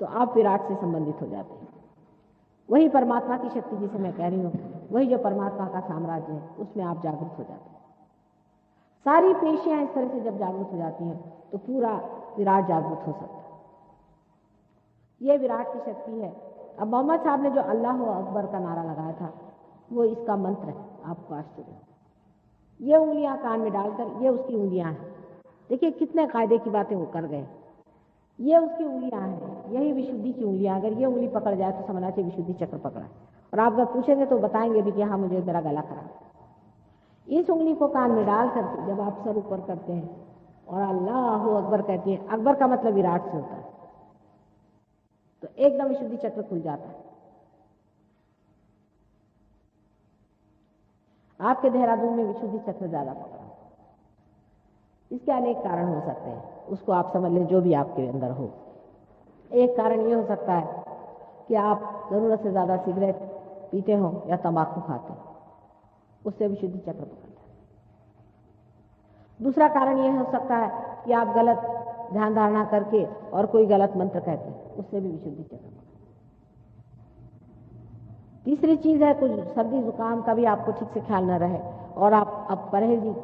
Speaker 3: तो आप विराट से संबंधित हो जाते हैं। वही परमात्मा की शक्ति जिसे मैं कह रही हूँ, वही जो परमात्मा का साम्राज्य है, उसमें आप जागृत हो जाते हैं। सारी पेशियां इस तरह से जब जागृत हो जाती हैं तो पूरा विराट जागृत हो सकता है। ये विराट की शक्ति है। अब मोहम्मद साहब ने जो अल्लाह अकबर का नारा लगाया था, वो इसका मंत्र है। आपको आश्चर्य, ये उंगलियां कान में डालकर, ये उसकी उंगलियां हैं। देखिए कितने कायदे की बातें वो कर गए। ये उसकी उंगलियां हैं, यही विशुद्धि की उंगलियां। अगर ये उंगली पकड़ जाए तो समझना चाहिए विशुद्धि चक्र पकड़ा। और आप अगर पूछेंगे तो बताएंगे भी कि हाँ, मुझे मेरा गला खराब। इस उंगली को कान में डाल करके जब आप सर ऊपर करते हैं और अल्लाह अकबर कहते हैं, अकबर का मतलब विराट से होता है, तो एकदम विशुद्धि चक्र खुल जाता है। आपके देहरादून में विशुद्धि चक्र ज्यादा पकड़ा। इसके अनेक कारण हो सकते हैं, उसको आप समझ लें जो भी आपके अंदर हो। एक कारण ये हो सकता है कि आप जरूरत से ज्यादा सिगरेट पीते हो या तंबाकू खाते हो, उससे विशुद्धि चक्र पकड़ता है। दूसरा कारण यह हो सकता है कि आप गलत ध्यान धारणा करके और कोई गलत मंत्र कहते हैं, उससे भी विशुद्धि चक्र पकड़ता है। तीसरी चीज है, कुछ सर्दी जुकाम का भी आपको ठीक से ख्याल न रहे और आप अब परहेजी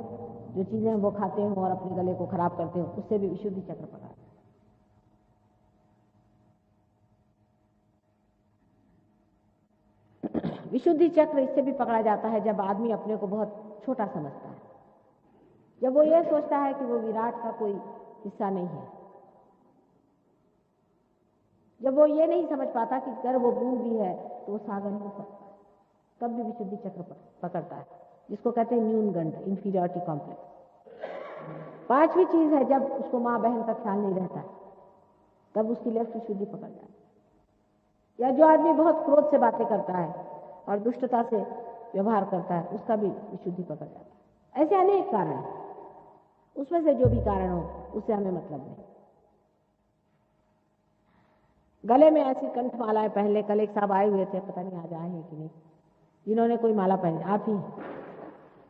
Speaker 3: जो चीजें वो खाते हो और अपने गले को खराब करते हो, उससे भी विशुद्धि चक्र पकड़ता है। विशुद्धि चक्र इससे भी पकड़ा जाता है जब आदमी अपने को बहुत छोटा समझता है। जब वो ये सोचता है कि वो विराट का कोई हिस्सा नहीं है, जब वो ये नहीं समझ पाता कि अगर वो बूंद भी है तो वो सागर हो सकता है, तब भी विशुद्धि चक्र पकड़ता है, जिसको कहते हैं न्यूनगंड, इंफीरियरिटी कॉम्प्लेक्स। पांचवी चीज है, जब उसको माँ बहन का ख्याल नहीं रहता है, तब उसकी लेफ्ट विशुद्धि पकड़ जाती है। या जो आदमी बहुत क्रोध से बातें करता है और दुष्टता से व्यवहार करता है, उसका भी विशुद्धि पकड़ जाता है। ऐसे अनेक कारण हैं, उसमें से जो भी कारण हो उससे हमें मतलब नहीं। गले में ऐसी कंठमालाएं पहन ले। कल एक साहब आए हुए थे, पता नहीं आज आए हैं कि नहीं, जिन्होंने कोई माला पहनी, आप ही,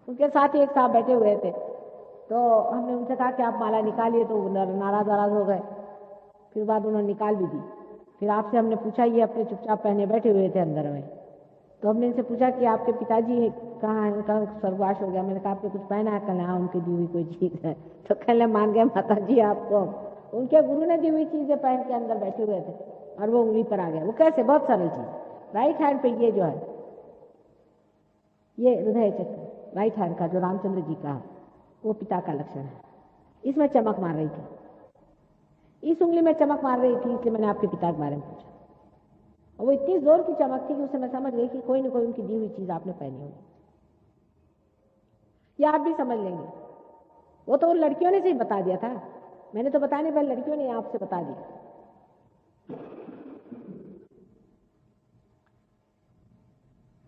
Speaker 3: उनके साथ ही एक साहब बैठे हुए थे। तो हमने उनसे कहा कि आप माला निकालिए, तो नाराज हो गए। फिर बाद उन्होंने निकाल भी दी। फिर आपसे हमने पूछा, ये अपने चुपचाप पहने बैठे हुए थे अंदर में, तो हमने इनसे पूछा कि आपके पिताजी कहाँ हैं, उनका स्वर्गवास हो गया। मैंने कहा आपने कुछ पहना है? कल हाँ, उनकी दी हुई कोई चीज है। तो कहने मान गए माता जी आपको, उनके गुरु ने दी हुई चीजें पहन के अंदर बैठे हुए थे और वो उंगली पर आ गया। वो कैसे? बहुत सरल चीज। राइट हैंड पे ये जो है, ये हृदय चक्र राइट हैंड का, जो रामचंद्र जी का है, वो पिता का लक्षण है। इसमें चमक मार रही थी, इस उंगली में चमक मार रही थी, इसलिए मैंने आपके पिता के बारे में पूछा। और वो इतनी जोर की चमक थी कि उसे मैं समझ गई कि कोई न कोई उनकी दी हुई चीज आपने पहनी होगी, या आप भी समझ लेंगे। वो तो उन लड़कियों ने से ही बता दिया था, मैंने तो बताया नहीं, पहले लड़कियों ने आपसे बता दिया।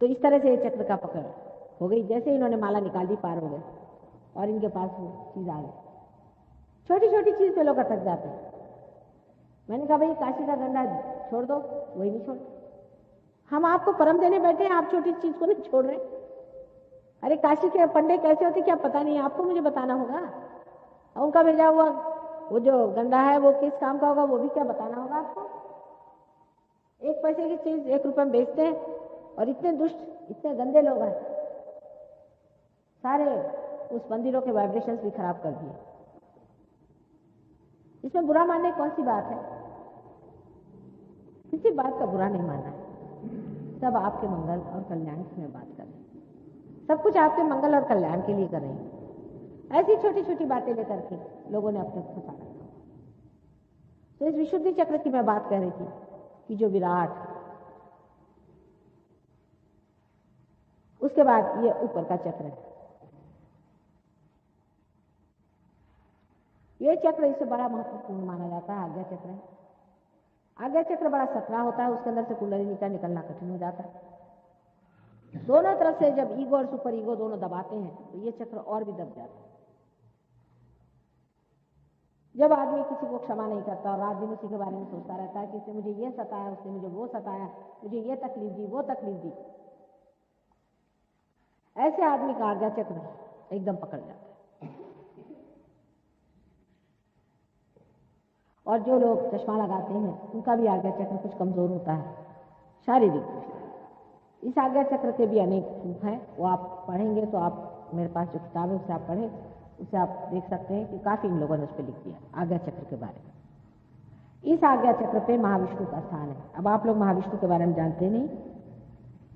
Speaker 3: तो इस तरह से ये चक्र का पकड़ हो गई। जैसे ही इन्होंने माला निकाल दी, पार हो गए और इनके पास वो चीज आ गई। छोटी छोटी चीज पे लोग अटक जाते हैं। मैंने कहा भाई काशी का गंगा छोड़ दो, वही नहीं छोड़। हम आपको परम देने बैठे हैं, आप छोटी चीज को नहीं छोड़ रहे। अरे काशी के पंडे कैसे होते क्या पता नहीं, आपको मुझे बताना होगा। और उनका भेजा हुआ वो जो गंगा है वो किस काम का होगा, वो भी क्या बताना होगा आपको। एक पैसे की चीज 1 रुपए में बेचते हैं, और इतने दुष्ट, इतने गंदे लोग हैं, सारे उस मंदिरों के वाइब्रेशंस भी खराब कर दिए। इसमें बुरा मानने कौन सी बात है? किसी बात का बुरा नहीं मानना है। सब आपके मंगल और कल्याण की मैं बात कर रही हूँ, सब कुछ आपके मंगल और कल्याण के लिए कर रही हूँ। ऐसी छोटी छोटी बातें लेकर के लोगों ने अपने को फंसा रखा। तो इस विशुद्धि चक्र की मैं बात कर रही थी कि जो विराट, उसके बाद ये ऊपर का चक्र है। ये चक्र इससे बड़ा महत्वपूर्ण माना जाता है, आज्ञा चक्र है। आज्ञा चक्र बड़ा सकरा होता है, उसके अंदर से कुंडलिनी का निकलना कठिन हो जाता है। दोनों तरफ से जब ईगो और सुपर ईगो दोनों दबाते हैं तो ये चक्र और भी दब जाता है। जब आदमी किसी को क्षमा नहीं करता और रात दिन उसी के बारे में सोचता रहता है कि इसने मुझे ये सताया, उसने मुझे वो सताया, मुझे ये तकलीफ दी, वो तकलीफ दी, ऐसे आदमी का आज्ञा चक्र एकदम पकड़ जाता है। और जो लोग चश्मा लगाते हैं उनका भी आज्ञा चक्र कुछ कमजोर होता है शारीरिक दृष्टि। इस आज्ञा चक्र के भी अनेक रूप हैं, वो आप पढ़ेंगे तो आप, मेरे पास जो किताब है उससे आप पढ़ें, उससे आप देख सकते हैं कि काफी इन लोगों ने उस पर लिख दिया आज्ञा चक्र के बारे में। इस आज्ञा चक्र पे महाविष्णु का स्थान है। अब आप लोग महाविष्णु के बारे में जानते नहीं,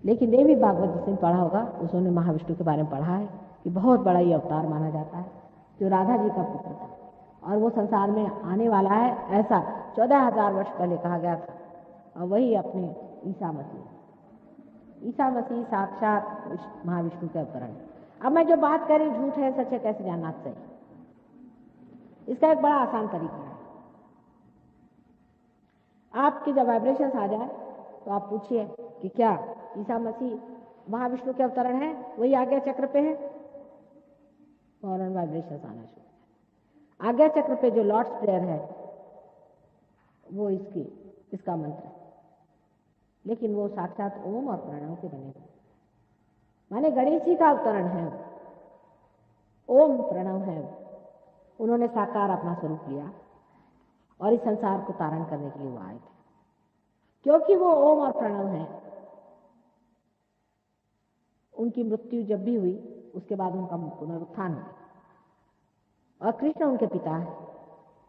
Speaker 3: लेकिन देवी भागवत जिसने पढ़ा होगा उसने महाविष्णु के बारे में पढ़ा है कि बहुत बड़ा ये अवतार माना जाता है, जो राधा जी का पुत्र था और वो संसार में आने वाला है, ऐसा 14,000 वर्ष पहले कहा गया था। और वही अपने ईसा मसीह साक्षात महाविष्णु के अवतरण। अब मैं जो बात कर रही झूठ है सच है कैसे जानना चाहिए, इसका एक बड़ा आसान तरीका है। आपके जब वाइब्रेशंस आ जाए तो आप पूछिए कि क्या ईसा मसीह महाविष्णु के अवतरण है, वही आज्ञा चक्र पे है, फौरन वाइब्रेशंस आना शुरू। आज्ञा चक्र पे जो लॉर्ड्स प्रेयर है वो इसका मंत्र है, लेकिन वो साक्षात ओम और प्रणव के बने हैं। माने गणेश जी का अवतरण है, ओम प्रणव है। उन्होंने साकार अपना स्वरूप लिया और इस संसार को तारण करने के लिए वो आए थे। क्योंकि वो ओम और प्रणव है, उनकी मृत्यु जब भी हुई उसके बाद उनका पुनरुत्थान हुआ। और कृष्ण उनके पिता है,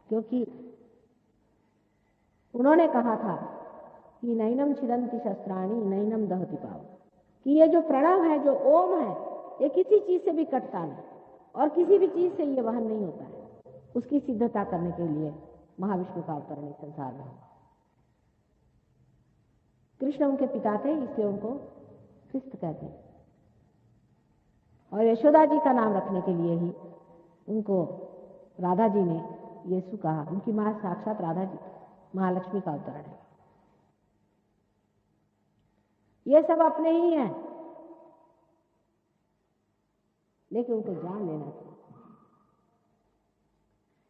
Speaker 3: क्योंकि उन्होंने कहा था कि नैनम छिदन्ति शस्त्राणि नैनम दहति पावक, कि ये जो प्रणव है, जो ओम है, ये किसी चीज से भी कटता नहीं और किसी भी चीज से ये वहन नहीं होता है। उसकी सिद्धता करने के लिए महाविष्णु का अवतरण इस संसार में हुआ। कृष्ण उनके पिता थे, इसलिए उनको कृष्ण कहते हैं। और यशोदा जी का नाम रखने के लिए ही उनको राधा जी ने यीशु कहा। उनकी मां साक्षात राधा जी, महालक्ष्मी का अवतरण है। ये सब अपने ही हैं, लेकिन उनको जान लेना चाहिए।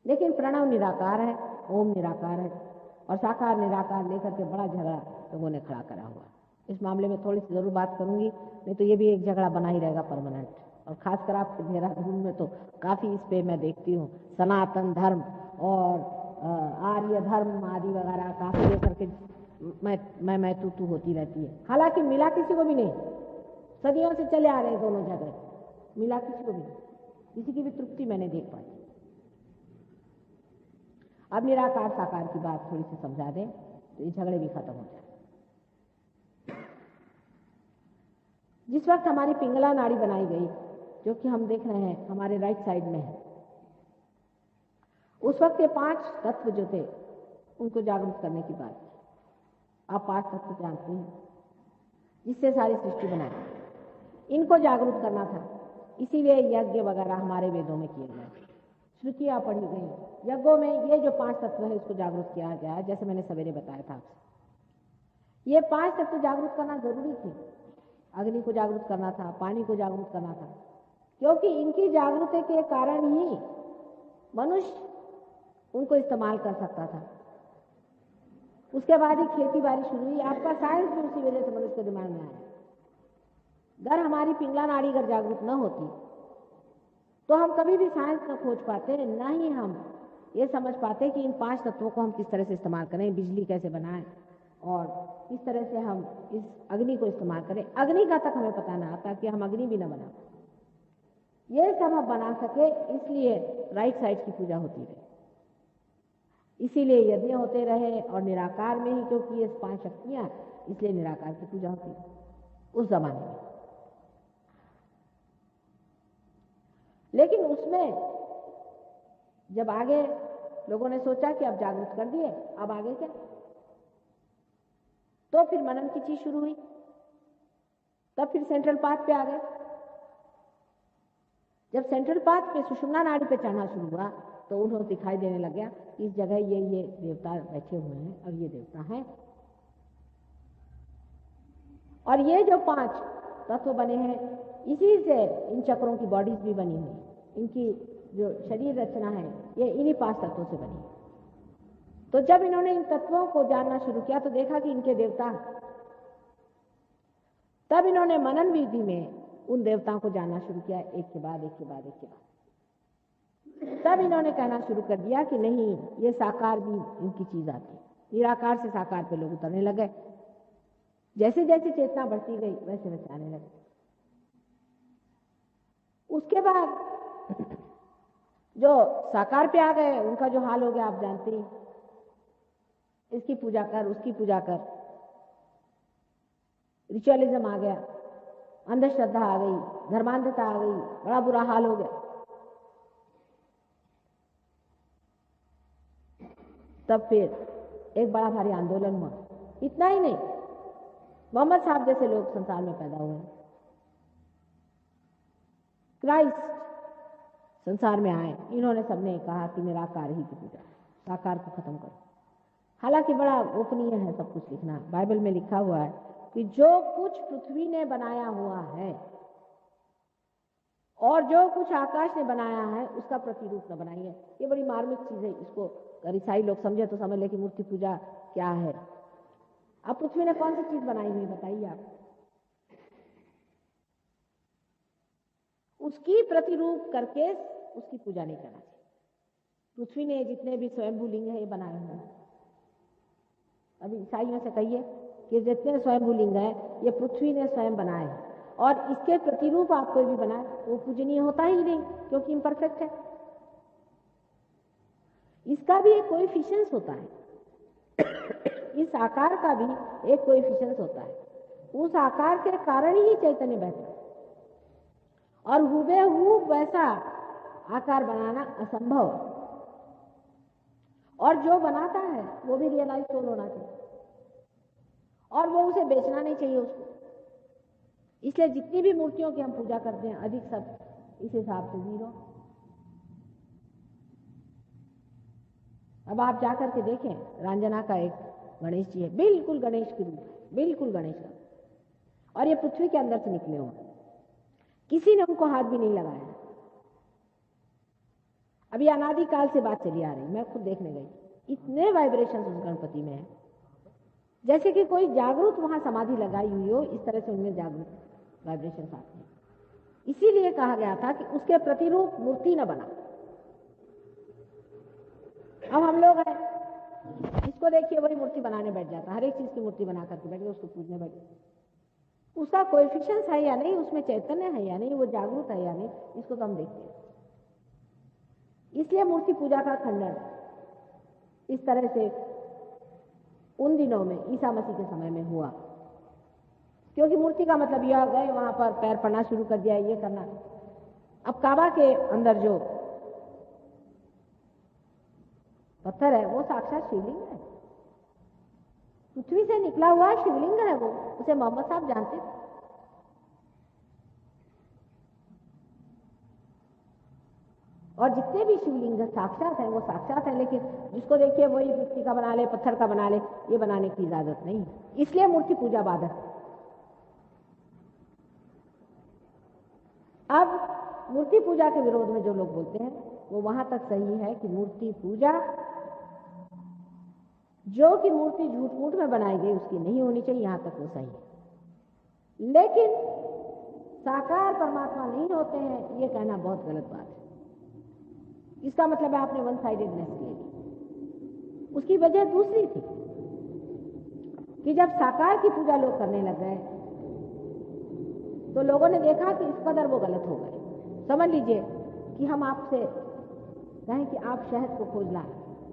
Speaker 3: लेकिन प्रणव निराकार है, ओम निराकार है, और साकार निराकार लेकर के बड़ा झगड़ा लोगों ने खड़ा करा हुआ। इस मामले में थोड़ी सी जरूर बात करूंगी, नहीं तो ये भी एक झगड़ा बना ही रहेगा परमानेंट। और खासकर आपके देहरादून में तो काफी इस पे मैं देखती हूँ, सनातन धर्म और आर्य धर्म आदि वगैरह काफी लेकर के मैं तू होती रहती है। हालांकि मिला किसी को भी नहीं, सदियों से चले आ रहे हैं दोनों झगड़े, मिला किसी को भी नहीं, किसी की भी तृप्ति मैंने देख पाई। अब निराकार साकार की बात थोड़ी सी समझा दें तो ये झगड़े भी खत्म हो जाए। जिस वक्त हमारी पिंगला नाड़ी बनाई गई, जो कि हम देख रहे हैं हमारे राइट साइड में है, उस वक्त ये 5 तत्व जो थे उनको जागरूक करने की बात थी। आप 5 तत्व जानते हैं जिससे सारी सृष्टि बनाई, इनको जागरूक करना था। इसीलिए यज्ञ वगैरह हमारे वेदों में किए गए, श्रुतियां पढ़ी गई। यज्ञों में ये जो 5 तत्व है उसको जागरूक किया गया, जैसे मैंने सवेरे बताया था। ये 5 तत्व जागरूक करना जरूरी थे। अग्नि को जागरूक करना था, पानी को जागरूक करना था, क्योंकि इनकी जागृति के कारण ही मनुष्य उनको इस्तेमाल कर सकता था। उसके बाद ही खेती बाड़ी शुरू हुई। आपका साइंस भी उसी वजह से मनुष्य के दिमाग में आया। अगर हमारी पिंगला नाड़ी अगर जागरूक न होती तो हम कभी भी साइंस न खोज पाते, न ही हम ये समझ पाते कि इन 5 तत्वों को हम किस तरह से इस्तेमाल करें, बिजली कैसे बनाएं और किस तरह से हम इस अग्नि को इस्तेमाल करें। अग्नि का तक हमें पता ना आता कि हम अग्नि भी न बना पाए। ये सब हम बना सके, इसलिए राइट साइड की पूजा होती रही, इसीलिए यज्ञ होते रहे। और निराकार में ही, क्योंकि ये 5 शक्तियां, इसलिए निराकार की पूजा होती है उस जमाने में। लेकिन उसमें जब आगे लोगों ने सोचा कि अब जागरूक कर दिए, अब आगे क्या, तो फिर मनन की चीज शुरू हुई। तब फिर सेंट्रल पाथ पे आ गए। जब सेंट्रल पाथ पे सुषुम्ना नाड़ी पे चढ़ना शुरू हुआ तो उन्हें दिखाई देने लग गया इस जगह ये देवता बैठे हुए हैं और ये देवता हैं। और ये जो 5 तत्व बने हैं, इसी से इन चक्रों की बॉडीज भी बनी हुई, इनकी जो शरीर रचना है ये इन्हीं 5 तत्वों से बनी है। तो जब इन्होंने इन तत्वों को जानना शुरू किया तो देखा कि इनके देवता, तब इन्होंने मनन विधि में उन देवताओं को जानना शुरू किया, एक के बाद एक के बाद एक के बाद। तब इन्होंने कहना शुरू कर दिया कि नहीं, ये साकार भी इनकी चीज आती है। निराकार से साकार पे लोग उतरने लगे। जैसे जैसे चेतना बढ़ती गई वैसे वैसे आने लगे। उसके बाद जो साकार पे आ गए उनका जो हाल हो गया आप जानते हैं। इसकी पूजा कर, उसकी पूजा कर, रिचुअलिज्म आ गया, अंधश्रद्धा आ गई, धर्मांधता आ गई, बड़ा बुरा हाल हो गया। तब फिर एक बड़ा भारी आंदोलन हुआ। इतना ही नहीं, मोहम्मद साहब जैसे लोग संसार में पैदा हुए, क्राइस्ट संसार में आए, इन्होंने सबने कहा कि निराकार ही की पूजा, साकार को खत्म करो। हालांकि बड़ा गोपनीय है सब कुछ लिखना। बाइबल में लिखा हुआ है कि जो कुछ पृथ्वी ने बनाया हुआ है और जो कुछ आकाश ने बनाया है उसका प्रतिरूप न बनाइए। ये बड़ी मार्मिक चीज है। इसको अगर ईसाई लोग समझे तो समझ ले कि मूर्ति पूजा क्या है। अब पृथ्वी ने कौन सी चीज बनाई हुई बताइए आप, उसकी प्रतिरूप करके उसकी पूजा नहीं करना चाहिए। पृथ्वी ने जितने भी स्वयंभू लिंग है ये बनाए हुए हैं। अभी ईसाइयों से कहिए कि जितने स्वयंभू लिंग है ये पृथ्वी ने स्वयं बनाए हैं, और इसके प्रतिरूप आप कोई भी बनाए वो पूजनीय होता ही नहीं, क्योंकि इम्परफेक्ट है। इसका भी एक कोएफिशिएंस होता है, इस आकार का भी एक कोएफिशिएंस होता है। उस आकार के कारण ही चैतन्य बहता है, और हुबेहूब वैसा आकार बनाना असंभव, और जो बनाता है वो भी रियलाइज सोल होना चाहिए, और वो उसे बेचना नहीं चाहिए उसको। इसलिए जितनी भी मूर्तियों की हम पूजा करते हैं अधिक सब इस हिसाब से 0। अब आप जाकर के देखें, रंजना का एक गणेश जी है, बिल्कुल गणेश की रूप है, बिल्कुल गणेश का, और ये पृथ्वी के अंदर से निकले हों, किसी ने उनको हाथ भी नहीं लगाया। अभी अनादिकाल से बात चली आ रही, मैं खुद देखने गई, इतने वाइब्रेशन उस गणपति में है, जैसे कि कोई जागरूक वहां समाधि लगाई हुई हो, इस तरह से उनमें जागरूक वाइब्रेशन आते हैं। इसीलिए कहा गया था कि उसके प्रतिरूप मूर्ति न बना। अब हम लोग हैं, इसको देखिए वही मूर्ति बनाने बैठ जाता, हर एक चीज की मूर्ति बना करके बैठ गए, उसको पूजने बैठ गए। उसका कोएफिशिएंट है या नहीं, उसमें चैतन्य है या नहीं, वो जागरूक है या नहीं, इसको तो हम देखते हैं। इसलिए मूर्ति पूजा का खंडन इस तरह से उन दिनों में ईसा मसीह के समय में हुआ, क्योंकि मूर्ति का मतलब यह गए वहां पर पैर पड़ना शुरू कर दिया, ये करना। अब काबा के अंदर जो पत्थर है वो साक्षात शिवलिंग है, पृथ्वी से निकला हुआ शिवलिंग है वो, उसे मोहम्मद साहब जानते थे। और जितने भी शिवलिंग साक्षात हैं वो साक्षात हैं, लेकिन जिसको देखिए वही मिट्टी का बना ले, पत्थर का बना ले, ये बनाने की इजाजत नहीं, इसलिए मूर्ति पूजा बाधक। अब मूर्ति पूजा के विरोध में जो लोग बोलते हैं वो वहां तक सही है कि मूर्ति पूजा, जो कि मूर्ति झूठ मूठ में बनाई गई उसकी नहीं होनी चाहिए, यहां तक वो सही है। लेकिन साकार परमात्मा नहीं होते हैं, ये कहना बहुत गलत बात है। इसका मतलब है आपने वन साइडेडनेस ले ली। उसकी वजह दूसरी थी कि जब साकार की पूजा लोग करने लग गए तो लोगों ने देखा कि इस कदर वो गलत हो गए। समझ लीजिए कि हम आपसे कहें कि आप शहद को खोज लाएं,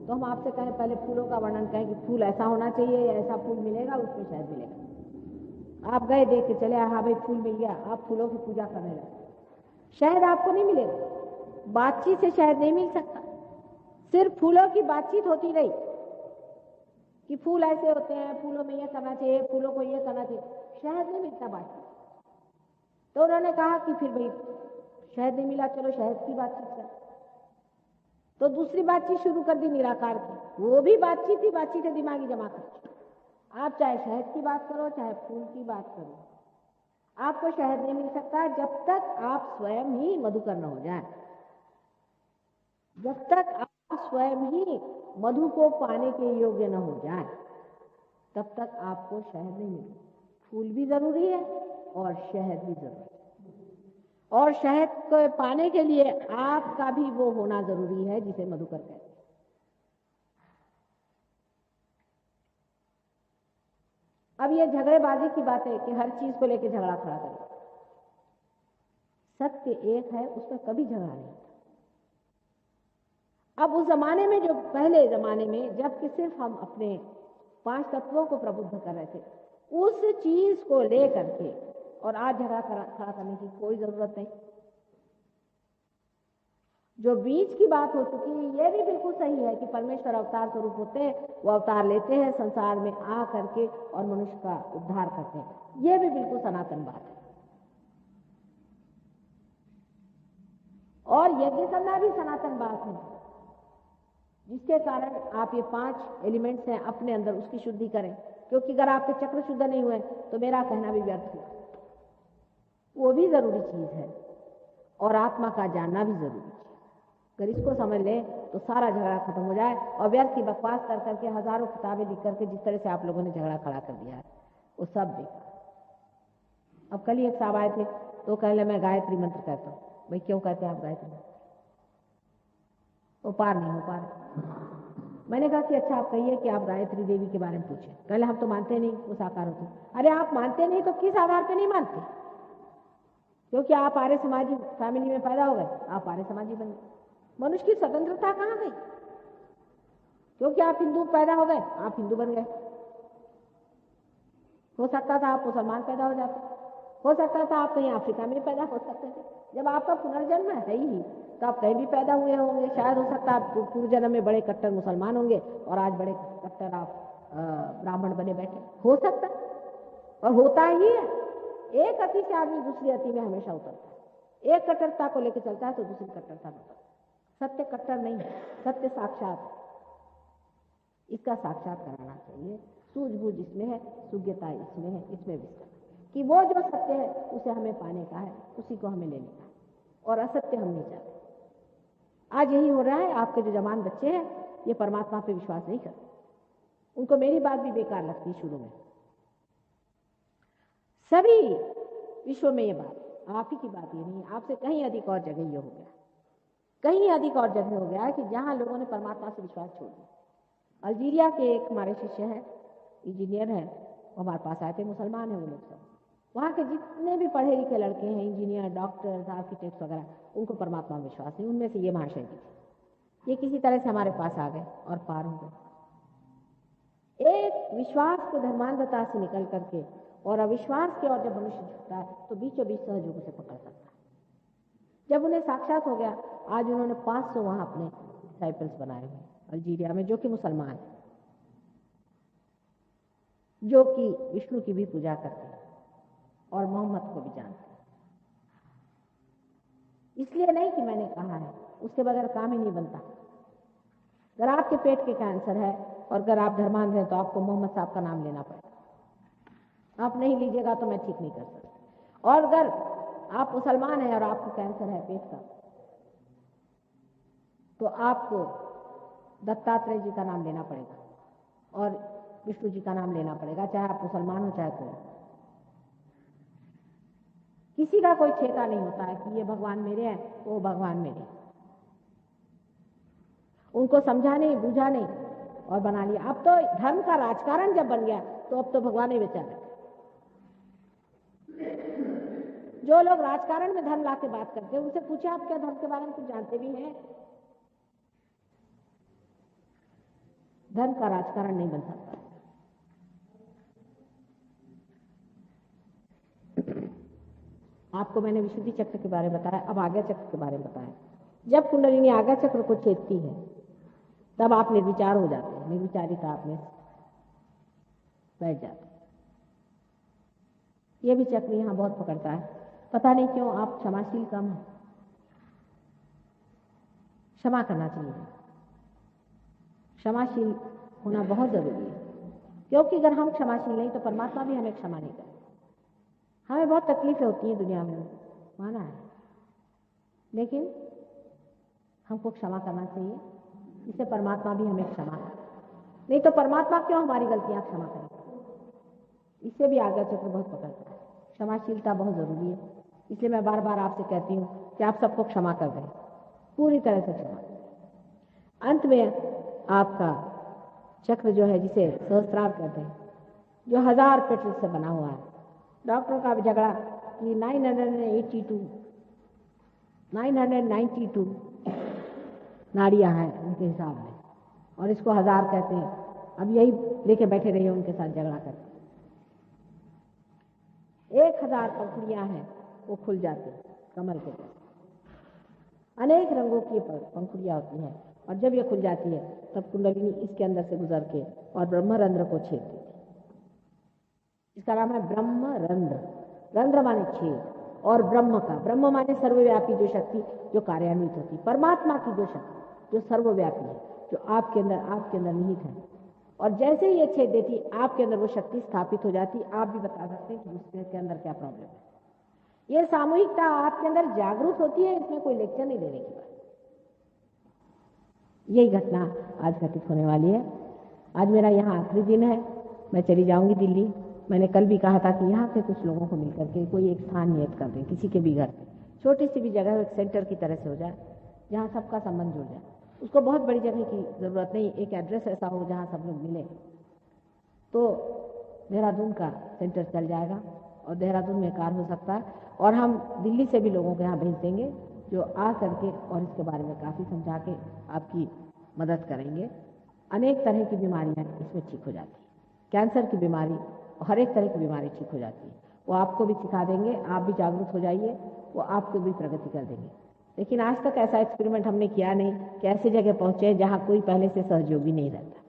Speaker 3: तो हम आपसे कहें पहले फूलों का वर्णन कहें कि फूल ऐसा होना चाहिए या ऐसा फूल मिलेगा, उसमें शहद मिलेगा। आप गए देख के चले, हाँ भाई फूल मिल गया, आप फूलों की पूजा करने लगे, शहद आपको नहीं मिलेगा। बातचीत से शहद नहीं मिल सकता, सिर्फ फूलों की बातचीत होती रही कि फूल ऐसे होते हैं, फूलों में ये करना चाहिए, फूलों को ये करना चाहिए, शहद नहीं मिलता बातचीत। तो उन्होंने कहा कि फिर भाई शहद नहीं मिला, चलो शहद की बातचीत कर। तो दूसरी बातचीत शुरू कर दी निराकार की, वो भी बातचीत ही बातचीत है, दिमागी जमा कर। आप चाहे शहद की बात करो चाहे फूल की बात करो, आपको शहद नहीं मिल सकता जब तक आप स्वयं ही मधुकर न हो जाए। जब तक आप स्वयं ही मधु को पाने के योग्य न हो जाए तब तक आपको शहद नहीं मिलेगा। फूल भी जरूरी है और शहद भी जरूरी है, और शहद को पाने के लिए आपका भी वो होना जरूरी है जिसे मधुकर कहते हैं। अब ये झगड़ेबाजी की बात है कि हर चीज को लेकर झगड़ा खड़ा करें। सत्य एक है, उसमें कभी झगड़ा नहीं होता। अब उस जमाने में, जो पहले जमाने में जबकि सिर्फ हम अपने 5 तत्वों को प्रबुद्ध कर रहे थे, उस चीज को लेकर के और आज झगड़ा खड़ा करने की कोई जरूरत नहीं। जो बीच की बात हो चुकी है, ये भी बिल्कुल सही है कि परमेश्वर अवतार स्वरूप होते हैं, वो अवतार लेते हैं संसार में आ करके और मनुष्य का उद्धार करते हैं, ये भी बिल्कुल सनातन बात है। और यज्ञ करना भी सनातन बात है, जिसके कारण आप ये 5 एलिमेंट्स हैं अपने अंदर उसकी शुद्धि करें, क्योंकि अगर आपके चक्र शुद्ध नहीं हुए तो मेरा कहना भी व्यर्थ हुआ। वो भी जरूरी चीज है और आत्मा का जानना भी जरूरी है। अगर इसको समझ ले तो सारा झगड़ा खत्म हो जाए और व्यर्थ की बकवास कर करके हजारों किताबें लिख करके जिस तरह से आप लोगों ने झगड़ा खड़ा कर दिया है वो सब बेकार। अब कल ही एक साहब आए थे तो कह ले मैं गायत्री मंत्र कहता हूँ। भाई क्यों कहते हैं आप गायत्री मंत्र? वो पार नहीं हो पा रहे। मैंने कहा कि अच्छा आप कहिए कि आप गायत्री देवी के बारे में पूछें। कहले हम तो मानते नहीं वो साकार होती। अरे आप मानते नहीं तो किस आधार पे नहीं मानते? क्योंकि आप आर्य समाजी फैमिली में पैदा हो गए, आप आर्य समाजी बन गए। मनुष्य की स्वतंत्रता कहाँ गई? क्योंकि आप हिंदू पैदा हो गए, आप हिंदू बन गए। हो सकता था आप मुसलमान पैदा हो जाते, हो सकता था आप कहीं अफ्रीका में पैदा हो सकते थे। जब आपका पुनर्जन्म है ही तो आप कहीं भी पैदा हुए होंगे। शायद हो सकता है आप पूर्व जन्म में बड़े कट्टर मुसलमान होंगे और आज बड़े कट्टर आप ब्राह्मण बने बैठे, हो सकता है। और होता ही है, एक अति से आदमी दूसरी अति में हमेशा उतरता है। एक कट्टरता को लेकर चलता है तो दूसरी कट्टरता में उतरता है। सत्य कट्टर नहीं है, सत्य साक्षात है। इसका साक्षात कराना चाहिए। सूझबूझ इसमें है, सुज्ञता इसमें है, इसमें विस्तार कि वो जो सत्य है उसे हमें पाने का है, उसी को हमें लेने का है, और असत्य हम नहीं चाहते। आज यही हो रहा है। आपके जो जवान बच्चे हैं ये परमात्मा पे विश्वास नहीं करते। उनको मेरी बात भी बेकार लगती शुरू में। सभी विश्व में ये बात आप ही की बात ये नहीं, आपसे कहीं अधिक और जगह ये हो गया, कहीं अधिक और जगह हो गया है कि जहां लोगों ने परमात्मा से विश्वास छोड़ दिया। अल्जीरिया के एक हमारे शिष्य हैं, इंजीनियर हैं, वो हमारे पास आए थे, मुसलमान हैं वो लोग सब। वहाँ के जितने भी पढ़े लिखे लड़के हैं, इंजीनियर, डॉक्टर्स, आर्किटेक्ट्स वगैरह, उनको परमात्मा में विश्वास नहीं। उनमें से ये महाशय जी थे। ये किसी तरह से हमारे पास आ गए और पार हो गए। एक विश्वास को धर्मांधता से निकल करके और अविश्वास के और जब मनुष्य झुकता है तो बीचों बीच सहयोग से पकड़ सकता है। जब उन्हें साक्षात हो गया, आज उन्होंने 500 वहां अपने डिसाइपल्स बनाए हुए अल्जीरिया में, जो कि मुसलमान हैं, जो कि विष्णु की भी पूजा करते हैं और मोहम्मद को भी जानते हैं। इसलिए नहीं कि मैंने कहा है, उसके बगैर काम ही नहीं बनता। अगर आपके पेट के कैंसर है और अगर आप धर्मांध हैं तो आपको मोहम्मद साहब का नाम लेना पड़ेगा। आप नहीं लीजिएगा तो मैं ठीक नहीं कर सकता। और अगर आप मुसलमान हैं और आपको कैंसर है पेट का, तो आपको दत्तात्रेय जी का नाम लेना पड़ेगा और विष्णु जी का नाम लेना पड़ेगा, चाहे आप मुसलमान हो चाहे कोई। किसी का कोई ठेका नहीं होता है कि ये भगवान मेरे हैं, वो भगवान मेरे हैं। उनको समझा नहीं, बूझा नहीं और बना लिया। अब तो धर्म का राजकारण जब बन गया तो अब तो भगवान ही बेचारे। जो लोग राजकारण में धर्म ला के बात करते हैं उनसे पूछे आप क्या धर्म के बारे में कुछ जानते भी हैं? धर्म का राजकारण नहीं बन सकता। आपको मैंने विशुद्धि चक्र के बारे में बताया, अब आज्ञा चक्र के बारे में बताया। जब कुंडलिनी आज्ञा चक्र को छेदती है तब आप निर्विचार हो जाते हैं, निर्विचारिता आप में बैठ जाते हैं। यह भी चक्र यहाँ बहुत पकड़ता है, पता नहीं क्यों आप क्षमाशील कम है। क्षमा करना चाहिए, क्षमाशील होना बहुत जरूरी है, क्योंकि अगर हम क्षमाशील नहीं तो परमात्मा भी हमें क्षमा नहीं करेगा। हमें बहुत तकलीफें होती हैं दुनिया में, माना है, लेकिन हमको क्षमा करना चाहिए, इससे परमात्मा भी हमें क्षमा करे। नहीं तो परमात्मा क्यों हमारी गलतियां क्षमा करेगा? इससे भी आज्ञा चक्र बहुत पकड़ता है। क्षमाशीलता बहुत जरूरी है, इसलिए मैं बार बार आपसे कहती हूँ कि आप सबको क्षमा कर दें, पूरी तरह से क्षमा। अंत में आपका चक्र जो है, जिसे सहस्त्रार कहते हैं, जो 1000 पेटल्स से बना हुआ है। डॉक्टर का झगड़ा कि 992 नाड़ियां हैं उनके हिसाब में, और इसको 1000 कहते हैं। अब यही लेके बैठे रहिए उनके साथ झगड़ा करके। 1000 पंखुड़ियां हैं, वो खुल जाती है कमल के पास। अनेक रंगों की पंखुड़ियां होती हैं, और जब ये खुल जाती है तब कुंडलिनी इसके अंदर से गुजर के और ब्रह्मरंध्र को छेद देती है। इसका नाम है ब्रह्मरंध्र। रंध्र माने छेद, और ब्रह्म का, ब्रह्म माने सर्वव्यापी जो शक्ति जो कार्यान्वित होती, परमात्मा की जो शक्ति जो सर्वव्यापी है, जो आपके अंदर निहित है। और जैसे ही ये छेद देती, आपके अंदर वो शक्ति स्थापित हो जाती। आप भी बता सकते हैं कि उसके अंदर क्या प्रॉब्लम है। ये सामूहिकता आपके अंदर जागरूक होती है, इसमें कोई लेक्चर नहीं देने की बात। यही घटना आज घटित होने वाली है। आज मेरा यहाँ आखिरी दिन है, मैं चली जाऊंगी दिल्ली। मैंने कल भी कहा था कि यहाँ के कुछ लोगों को मिलकर के कोई एक स्थान नियत कर दें, किसी के भी घर पे, छोटी सी भी जगह एक सेंटर की तरह से हो जाए, जहाँ सबका संबंध जुड़ जाए। उसको बहुत बड़ी जगह की जरूरत नहीं, एक एड्रेस ऐसा हो जहाँ सब लोग मिले तो देहरादून का सेंटर चल जाएगा, और देहरादून में कार्य हो सकता है। और हम दिल्ली से भी लोगों को यहाँ भेज देंगे जो आ करके और इसके बारे में काफ़ी समझा के आपकी मदद करेंगे। अनेक तरह की बीमारियाँ इसमें ठीक हो जाती है, कैंसर की बीमारी, हर एक तरह की बीमारी ठीक हो जाती है। वो आपको भी सिखा देंगे, आप भी जागरूक हो जाइए, वो आपको भी प्रगति कर देंगे। लेकिन आज तक ऐसा एक्सपेरिमेंट हमने किया नहीं कि ऐसी जगह पहुँचे जहाँ कोई पहले से सहयोगी नहीं रहता।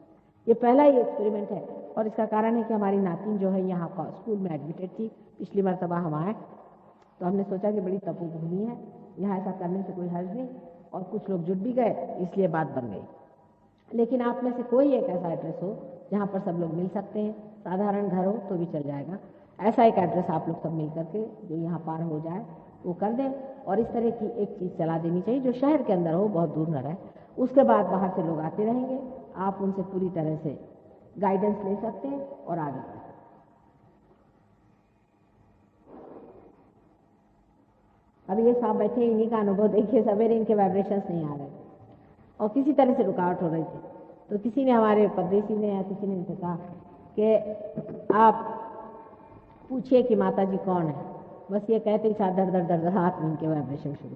Speaker 3: ये पहला ही एक्सपेरिमेंट है और इसका कारण है कि हमारी नातिन जो है यहाँ स्कूल में एडमिटेड थी। पिछली मरतबा हम आए तो हमने सोचा कि बड़ी तपोभूमि है, यहाँ ऐसा करने से कोई हर्ज नहीं, और कुछ लोग जुट भी गए, इसलिए बात बन गई। लेकिन आप में से कोई एक ऐसा एड्रेस हो जहाँ पर सब लोग मिल सकते हैं, साधारण घर हो तो भी चल जाएगा, ऐसा एक एड्रेस आप लोग सब मिल करके जो यहाँ पार हो जाए वो कर दें। और इस तरह की एक चीज़ चला देनी चाहिए जो शहर के अंदर हो, बहुत दूर न रहे। उसके बाद बाहर से लोग आते रहेंगे, आप उनसे पूरी तरह से गाइडेंस ले सकते हैं और आगे बढ़। अब ये साहब बैठे, इन्हीं का अनुभव देखिए, सवेरे इनके वाइब्रेशंस नहीं आ रहे और किसी तरह से रुकावट हो रही थी। तो किसी ने, हमारे परदेसी ने या किसी ने इनसे कहा कि आप पूछिए कि माता जी कौन है। बस ये कहते ही साथ दर दर दर हाथ में इनके वाइब्रेशन शुरू।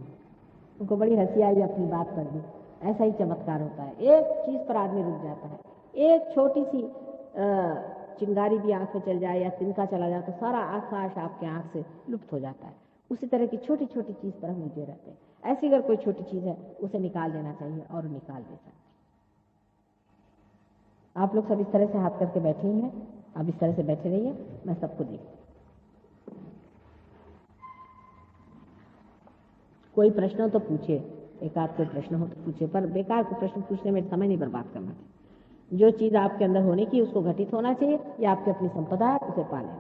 Speaker 3: उनको बड़ी हंसी आई अपनी बात पर भी। ऐसा ही चमत्कार होता है, एक चीज़ पर आदमी रुक जाता है, एक छोटी सी चिंगारी भी आँख में चल जाए या तिनका चला जाए तो सारा आकाश आपके आँख से लुप्त हो जाता है। उसी तरह की छोटी छोटी चीज़ पर हम उलझे रहते हैं। ऐसी अगर कोई छोटी चीज़ है उसे निकाल देना चाहिए और निकाल दे सकते। आप लोग सब इस तरह से हाथ करके बैठे ही हैं, आप इस तरह से बैठे रहिए, मैं सबको देखती। कोई प्रश्न हो तो पूछे, एक आध कोई प्रश्न हो तो पूछे, पर बेकार को प्रश्न पूछने में समय नहीं बर्बाद करना चाहिए। जो चीज़ आपके अंदर होने की उसको घटित होना चाहिए, या आपकी अपनी संपदा है उसे पालें।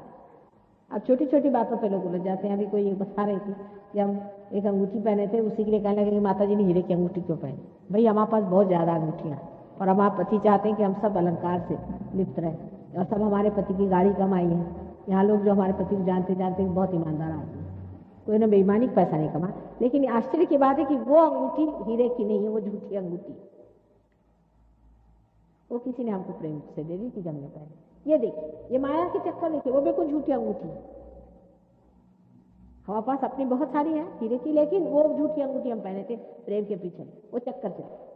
Speaker 3: अब छोटी छोटी बातों पे लोग उलझ जाते हैं। अभी कोई बता रही थी कि हम एक अंगूठी पहने थे, उसी के लिए कहने लगे कि माता जी ने हीरे की अंगूठी क्यों पहनी। भाई हमारे पास बहुत ज़्यादा अंगूठियाँ हैं और हमारे पति चाहते हैं कि हम सब अलंकार से लिप्त रहें और सब हमारे पति की गाड़ी कमाई है। यहाँ लोग जो हमारे पति को जानते जानते हैं बहुत ईमानदार आदमी, कोई ना बेईमानी पैसा नहीं कमा। लेकिन आश्चर्य की बात है कि वो अंगूठी हीरे की नहीं है, वो झूठी अंगूठी, वो किसी ने हमको प्रेम से दे दी थी जब हमने पहने। ये देखिए, ये माया के चक्कर देखिए, वो बिल्कुल झूठी अंगूठी है। हमारे पास अपनी बहुत सारी है हीरे की, लेकिन वो झूठी अंगूठी हम पहने थे प्रेम के पीछे, वो चक्कर चले।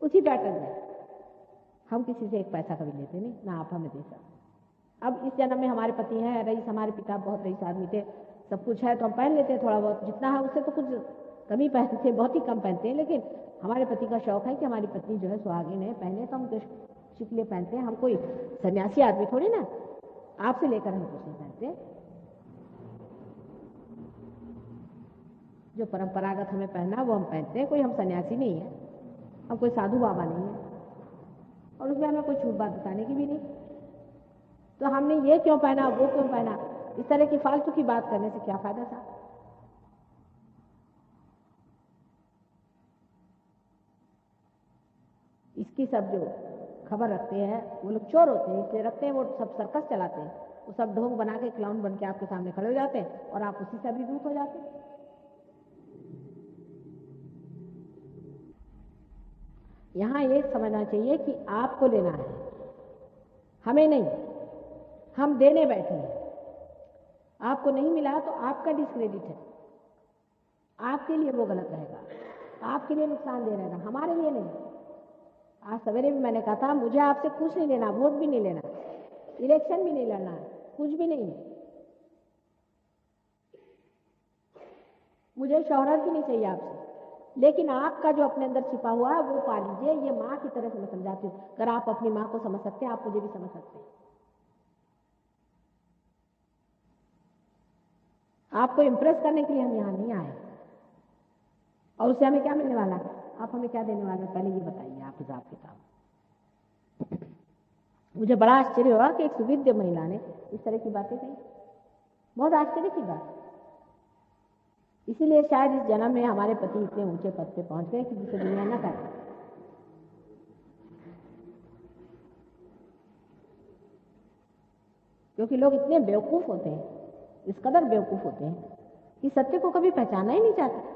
Speaker 3: उसी पैटर्न में हम किसी से एक पैसा कभी लेते नहीं, ना आप हमें दे सकते। अब इस जन्म में हमारे पति हैं रईस, हमारे पिता बहुत रईस आदमी थे, सब कुछ है तो हम पहन लेते हैं थोड़ा बहुत, जितना है उससे तो कुछ कम ही पहनते, बहुत ही कम पहनते हैं। लेकिन हमारे पति का शौक है कि हमारी पत्नी जो है सुहागिन है, पहने तो हम कुछ लिए पहनते हैं। हम कोई सन्यासी आदमी थोड़ी ना, आपसे लेकर हम कुछ नहीं पहनते। जो परंपरागत हमें पहनना वो हम पहनते हैं, कोई हम सन्यासी नहीं है, हम कोई साधु बाबा नहीं है, और उसमें हमें कोई छूट बात बताने की भी नहीं। तो हमने ये क्यों पहना, वो क्यों पहना, इस तरह की फालतू की बात करने से क्या फायदा था। इसकी सब जो खबर रखते हैं वो लोग चोर होते हैं, इसलिए रखते हैं, वो सब सर्कस चलाते हैं, वो सब ढोंग बना के क्लाउन बन के आपके सामने खड़े हो जाते हैं और आप उसी से अभिभूत हो जाते हैं। यहाँ ये समझना चाहिए कि आपको लेना है, हमें नहीं, हम देने बैठे हैं। आपको नहीं मिला तो आपका डिस्क्रेडिट है, आपके लिए वो गलत रहेगा, आपके लिए नुकसान दे रहेगा, हमारे लिए नहीं। आज सवेरे भी मैंने कहा था मुझे आपसे कुछ नहीं लेना, वोट भी नहीं लेना, इलेक्शन भी नहीं लड़ना, कुछ भी नहीं, मुझे शोहरत भी नहीं चाहिए आपसे, लेकिन आपका जो अपने अंदर छिपा हुआ है वो पा लीजिए। ये माँ की तरह से मैं समझाती हूँ, अगर आप अपनी माँ को समझ सकते हैं आप मुझे भी समझ सकते हैं। आपको इम्प्रेस करने के लिए हम यहाँ नहीं आए, और उससे हमें क्या मिलने वाला है, आप हमें क्या देने वाले हैं, पहले ये बताइए आप हिसाब किताब। मुझे बड़ा आश्चर्य हुआ कि एक सुविद्य महिला ने इस तरह की बातें कही, बहुत आश्चर्य की बात। इसीलिए शायद इस जन्म में हमारे पति इतने ऊंचे पद पे पहुंच गए कि जिसे दुनिया न करे। क्योंकि लोग इतने बेवकूफ होते हैं, इस कदर बेवकूफ होते हैं कि सत्य को कभी पहचाना ही नहीं चाहते।